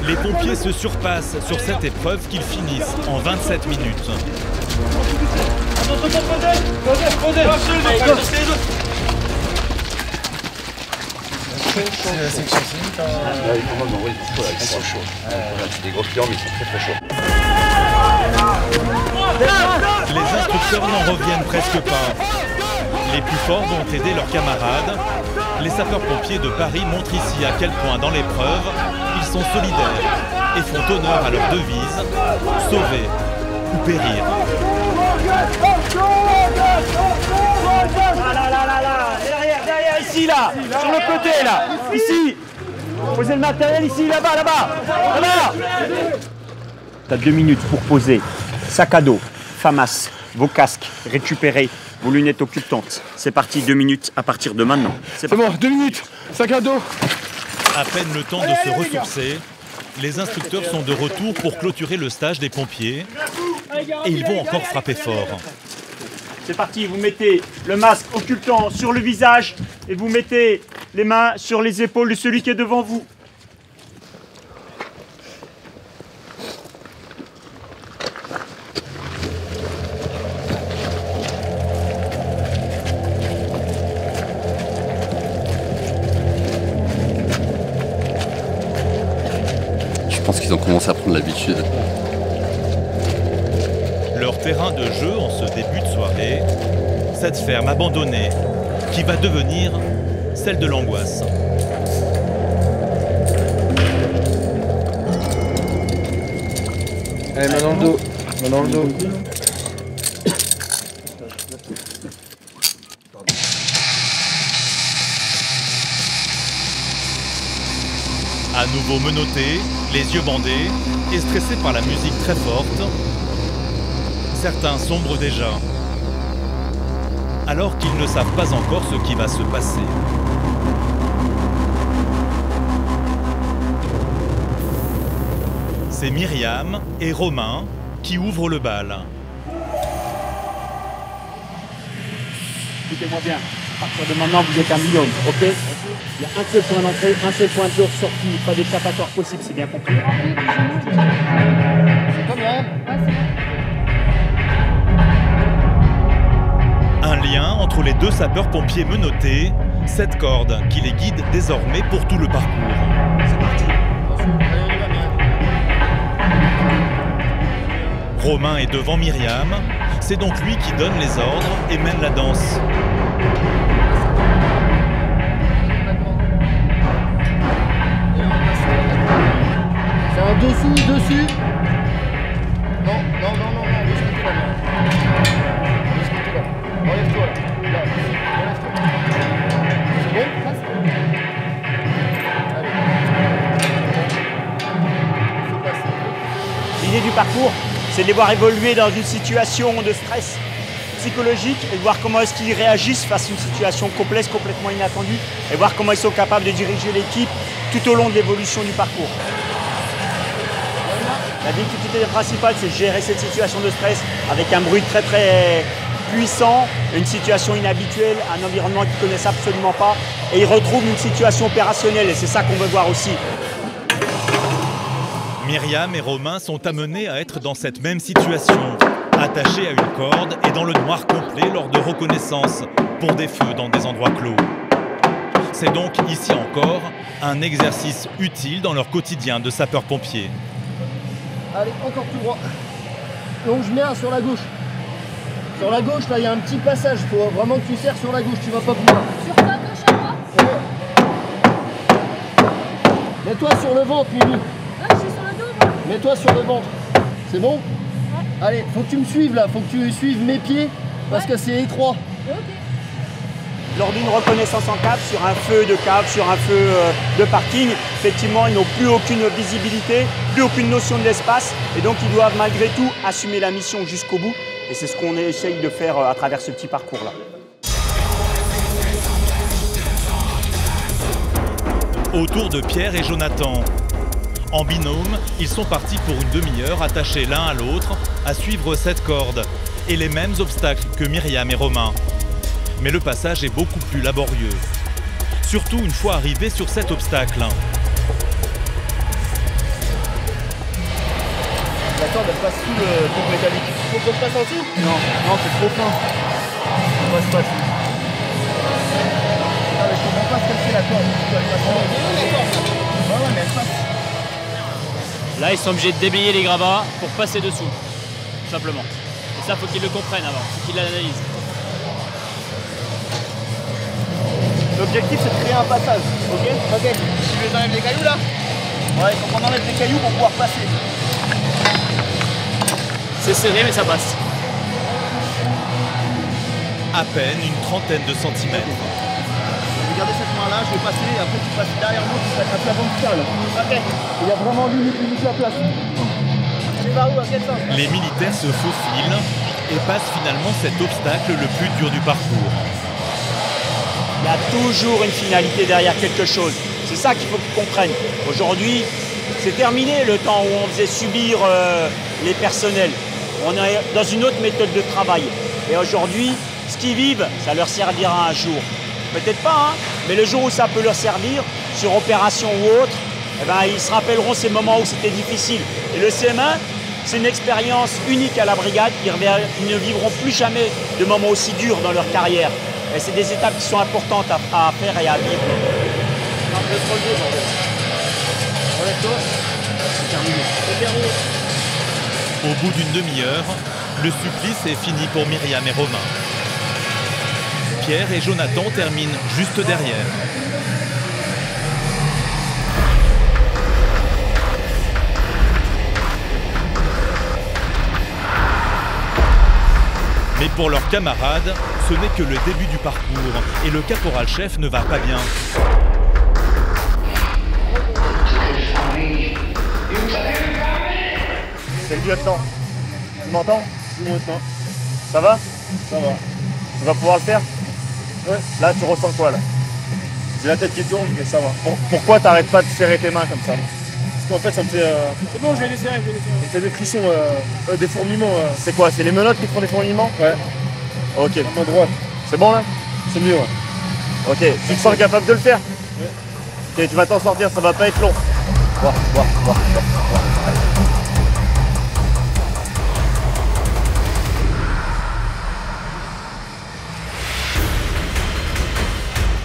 les pompiers se surpassent sur cette épreuve qu'ils finissent en 27 minutes. C'est la section 5. Ils sont chauds. C'est des gros clients, mais ils sont très chauds. Les instructeurs n'en reviennent presque pas. Les plus forts vont aider leurs camarades. Les sapeurs-pompiers de Paris montrent ici à quel point dans l'épreuve, ils sont solidaires et font honneur à leur devise « Sauver ou périr ». Derrière, ici, là, sur le côté, là, ici. Posez le matériel ici, là-bas. T'as 2 minutes pour poser sac à dos, FAMAS, vos casques, récupérer vos lunettes occultantes. C'est parti, 2 minutes à partir de maintenant. C'est bon, 2 minutes, sac à dos. À peine le temps de se ressourcer, les instructeurs sont de retour pour clôturer le stage des pompiers et ils vont encore frapper fort. C'est parti, vous mettez le masque occultant sur le visage et vous mettez les mains sur les épaules de celui qui est devant vous. Je pense qu'ils ont commencé à prendre l'habitude. Leur terrain de jeu en ce début de soirée, cette ferme abandonnée qui va devenir celle de l'angoisse. Allez, main dans le dos. À nouveau menottés, les yeux bandés et stressés par la musique très forte, certains sombrent déjà, alors qu'ils ne savent pas encore ce qui va se passer. C'est Myriam et Romain qui ouvrent le bal. Écoutez-moi bien, à partir de maintenant, vous êtes un binôme, ok? Il y a un seul point d'entrée, un seul point de sortie, pas d'échappatoire possible, c'est bien compris. C'est comme là. Un lien entre les deux sapeurs-pompiers menottés, cette corde qui les guide désormais pour tout le parcours. C'est parti. Romain est devant Myriam, c'est donc lui qui donne les ordres et mène la danse. C'est un dessus. Non, de ce côté-là. De ce côté-là. Relève-toi là. Là, relève-toi. C'est bon? Allez. parcours, c'est de les voir évoluer dans une situation de stress psychologique et de voir comment est-ce qu'ils réagissent face à une situation complexe, complètement inattendue, et voir comment ils sont capables de diriger l'équipe tout au long de l'évolution du parcours. La difficulté principale, c'est de gérer cette situation de stress avec un bruit très très puissant, une situation inhabituelle, un environnement qu'ils ne connaissent absolument pas, et ils retrouvent une situation opérationnelle, et c'est ça qu'on veut voir aussi. Myriam et Romain sont amenés à être dans cette même situation, attachés à une corde et dans le noir complet lors de reconnaissance pour des feux dans des endroits clos. C'est donc ici encore un exercice utile dans leur quotidien de sapeurs-pompiers. Allez, encore tout droit. Donc je mets sur la gauche. Sur la gauche, là, il y a un petit passage. Il faut vraiment que tu serres sur la gauche, tu vas pas plus loin. Sur ta gauche à moi? Mets-toi sur le ventre, Mimi. Ah, je suis sur le dos, moi. Mets-toi sur le ventre. C'est bon? Ouais. Allez, faut que tu me suives là. Faut que tu suives mes pieds parce que c'est étroit. Ok. Lors d'une reconnaissance en cave, sur un feu de cave, sur un feu de parking, effectivement, ils n'ont plus aucune visibilité, plus aucune notion de l'espace, et donc ils doivent malgré tout assumer la mission jusqu'au bout. Et c'est ce qu'on essaye de faire à travers ce petit parcours-là. Autour de Pierre et Jonathan. En binôme, ils sont partis pour une demi-heure attachés l'un à l'autre à suivre cette corde et les mêmes obstacles que Myriam et Romain. Mais le passage est beaucoup plus laborieux. Surtout une fois arrivés sur cet obstacle. La corde elle passe sous le pont métallique. Faut qu'on passe en dessous? Non, non, c'est trop fin. On passe pas dessus. Ah, mais je comprends pas ce qu'elle fait la corde. Elle passe en dessous. Ouais, mais elle passe. Là, ils sont obligés de déblayer les gravats pour passer dessous, tout simplement. Et ça, faut qu'ils le comprennent avant, faut qu'ils l'analysent. L'objectif, c'est de créer un passage, ok? Ok. Tu veux enlèves les cailloux là? Ouais, il faut qu'on enlève les cailloux pour pouvoir passer. C'est serré, mais ça passe. À peine une trentaine de centimètres. Regardez cette main-là, je vais passer, et après tu passes derrière moi, tu vas être avant de ça là. Ok. Il y a vraiment limite la place. Tu vas où, à quel sens? Les militaires se faufilent et passent finalement cet obstacle le plus dur du parcours. Il y a toujours une finalité derrière quelque chose. C'est ça qu'il faut qu'ils comprennent. Aujourd'hui, c'est terminé le temps où on faisait subir les personnels. On est dans une autre méthode de travail. Et aujourd'hui, ce qu'ils vivent, ça leur servira un jour. Peut-être pas, hein, mais le jour où ça peut leur servir, sur opération ou autre, eh ben, ils se rappelleront ces moments où c'était difficile. Et le CM1, c'est une expérience unique à la brigade. Ils ne vivront plus jamais de moments aussi durs dans leur carrière. Et c'est des étapes qui sont importantes à faire et à vivre. C'est terminé. C'est terminé. Au bout d'une demi-heure, le supplice est fini pour Myriam et Romain. Pierre et Jonathan terminent juste derrière. Mais pour leurs camarades, ce n'est que le début du parcours et le caporal-chef ne va pas bien. C'est le lieutenant. Tu m'entends? Oui, lieutenant. Ça va? Ça va. Tu vas pouvoir le faire? Ouais. Là, tu ressens quoi, là? J'ai la tête qui tourne, mais ça va. Pourquoi t'arrêtes pas de serrer tes mains comme ça? Parce qu'en fait, ça me fait... C'est bon, je vais les serrer, Ça me fait des frissons, des fourmillements. C'est quoi? C'est les menottes qui font des fourmillements? Ouais. Ok. Main droite. C'est bon, là? C'est mieux, ouais. Ok. Tu te sens capable de le faire? Ouais. Ok, tu vas t'en sortir, ça va pas être long. Voir.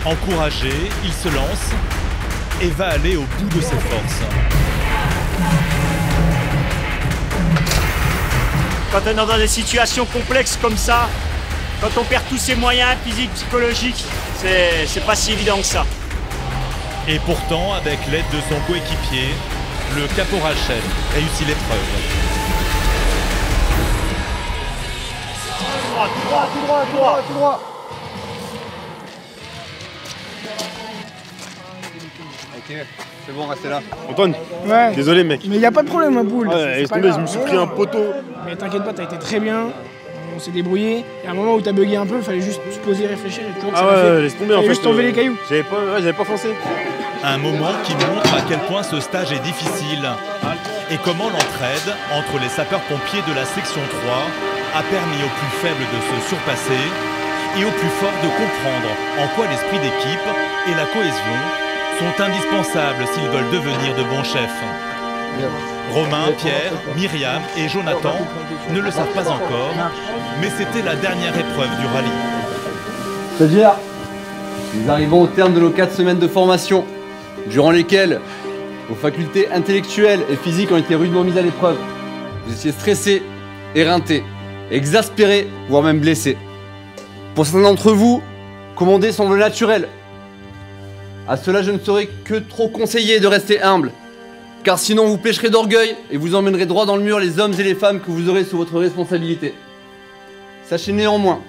Encouragé, il se lance et va aller au bout de ses forces. Quand on est dans des situations complexes comme ça, quand on perd tous ses moyens physiques, psychologiques, c'est pas si évident que ça. Et pourtant, avec l'aide de son coéquipier, le caporal-chef réussit l'épreuve. Tout droit. Ok, c'est bon, restez là. Antoine, Ouais. désolé mec. Mais y a pas de problème, Boule. Ouais, laisse tomber, je me suis pris un poteau. Mais t'inquiète pas, t'as été très bien. On s'est débrouillé. Il y a un moment où t'as bugué un peu, fallait juste se poser, réfléchir. Et tu vois que ça l'a fait. Laisse tomber en fait. juste enlever les cailloux. J'avais pas foncé. Un moment qui montre à quel point ce stage est difficile et comment l'entraide entre les sapeurs-pompiers de la section 3 a permis aux plus faibles de se surpasser et aux plus forts de comprendre en quoi l'esprit d'équipe et la cohésion sont indispensables s'ils veulent devenir de bons chefs. Romain, Pierre, Myriam et Jonathan ne le savent pas encore, mais c'était la dernière épreuve du rallye. Stagiaires, nous arrivons au terme de nos 4 semaines de formation, durant lesquelles vos facultés intellectuelles et physiques ont été rudement mises à l'épreuve. Vous étiez stressés, éreintés, exaspérés, voire même blessés. Pour certains d'entre vous, commander semble naturel. À cela, je ne saurais que trop conseiller de rester humble, car sinon vous pêcherez d'orgueil et vous emmènerez droit dans le mur les hommes et les femmes que vous aurez sous votre responsabilité. Sachez néanmoins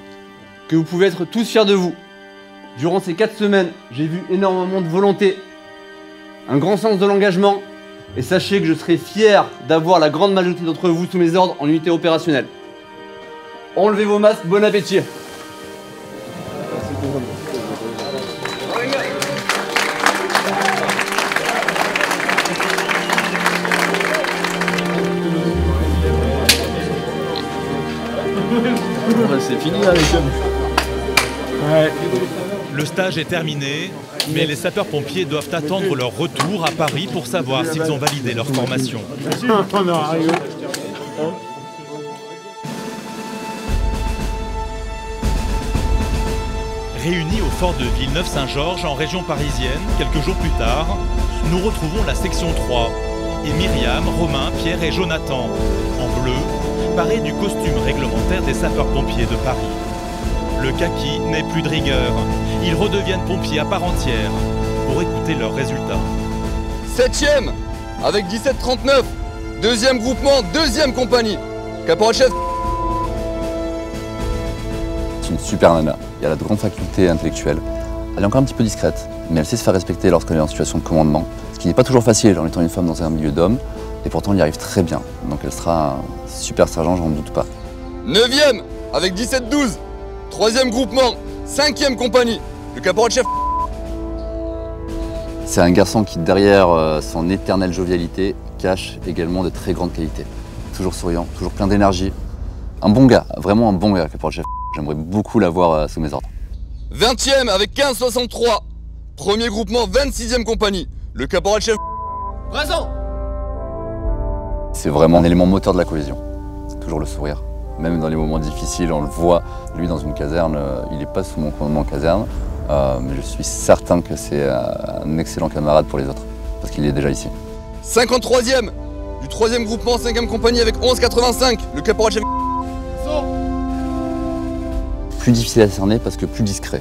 que vous pouvez être tous fiers de vous. Durant ces 4 semaines, j'ai vu énormément de volonté, un grand sens de l'engagement, et sachez que je serai fier d'avoir la grande majorité d'entre vous sous mes ordres en unité opérationnelle. Enlevez vos masques, bon appétit. C'est fini là les jeunes. Ouais. Le stage est terminé, mais les sapeurs-pompiers doivent attendre leur retour à Paris pour savoir s'ils ont validé leur formation. Réunis au fort de Villeneuve-Saint-Georges en région parisienne, quelques jours plus tard, nous retrouvons la section 3 et Myriam, Romain, Pierre et Jonathan, en bleu, parés du costume réglementaire des sapeurs-pompiers de Paris. Le kaki n'est plus de rigueur, ils redeviennent pompiers à part entière pour écouter leurs résultats. 7e avec 17,39, 2e groupement, 2e compagnie. Caporal-chef. C'est une super nana, elle a de grandes facultés intellectuelles. Elle est encore un petit peu discrète, mais elle sait se faire respecter lorsqu'elle est en situation de commandement, ce qui n'est pas toujours facile en étant une femme dans un milieu d'hommes, et pourtant elle y arrive très bien. Donc elle sera un super sergent, j'en doute pas. 9e avec 17-12, 3e groupement, 5e compagnie. Le caporal-chef. C'est un garçon qui, derrière son éternelle jovialité, cache également de très grandes qualités. Toujours souriant, toujours plein d'énergie. Un bon gars, vraiment un bon gars, caporal-chef. J'aimerais beaucoup l'avoir sous mes ordres. 20e avec 15,63, 1er groupement, 26e compagnie. Le caporal-chef. Présent. C'est vraiment un élément moteur de la cohésion. Toujours le sourire. Même dans les moments difficiles, on le voit, lui dans une caserne, il n'est pas sous mon commandement caserne, mais je suis certain que c'est un excellent camarade pour les autres, parce qu'il est déjà ici. 53e du 3e groupement, 5e compagnie avec 11,85, le caporal-chef. Plus difficile à cerner parce que plus discret.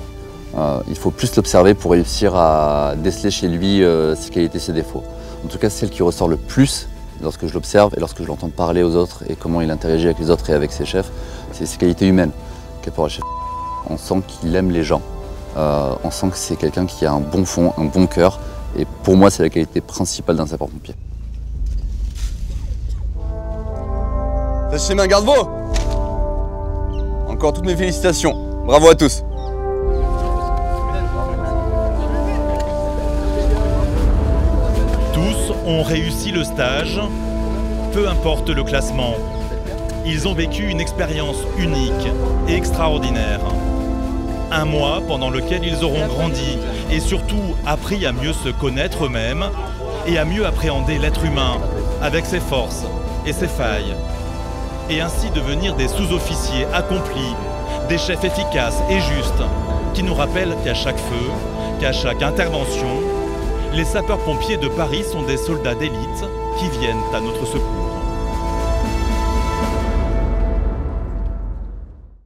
Il faut plus l'observer pour réussir à déceler chez lui ses qualités, ses défauts. En tout cas, celle qui ressort le plus lorsque je l'observe et lorsque je l'entends parler aux autres et comment il interagit avec les autres et avec ses chefs, c'est ses qualités humaines. Caporal-chef. On sent qu'il aime les gens, on sent que c'est quelqu'un qui a un bon fond, un bon cœur, et pour moi c'est la qualité principale d'un sapeur-pompier. Tâchez main, garde-vous. Encore toutes mes félicitations, bravo à tous. Tous ont réussi le stage, peu importe le classement. Ils ont vécu une expérience unique et extraordinaire. Un mois pendant lequel ils auront grandi et surtout appris à mieux se connaître eux-mêmes et à mieux appréhender l'être humain avec ses forces et ses failles. Et ainsi devenir des sous-officiers accomplis, des chefs efficaces et justes qui nous rappellent qu'à chaque feu, qu'à chaque intervention, les sapeurs-pompiers de Paris sont des soldats d'élite qui viennent à notre secours.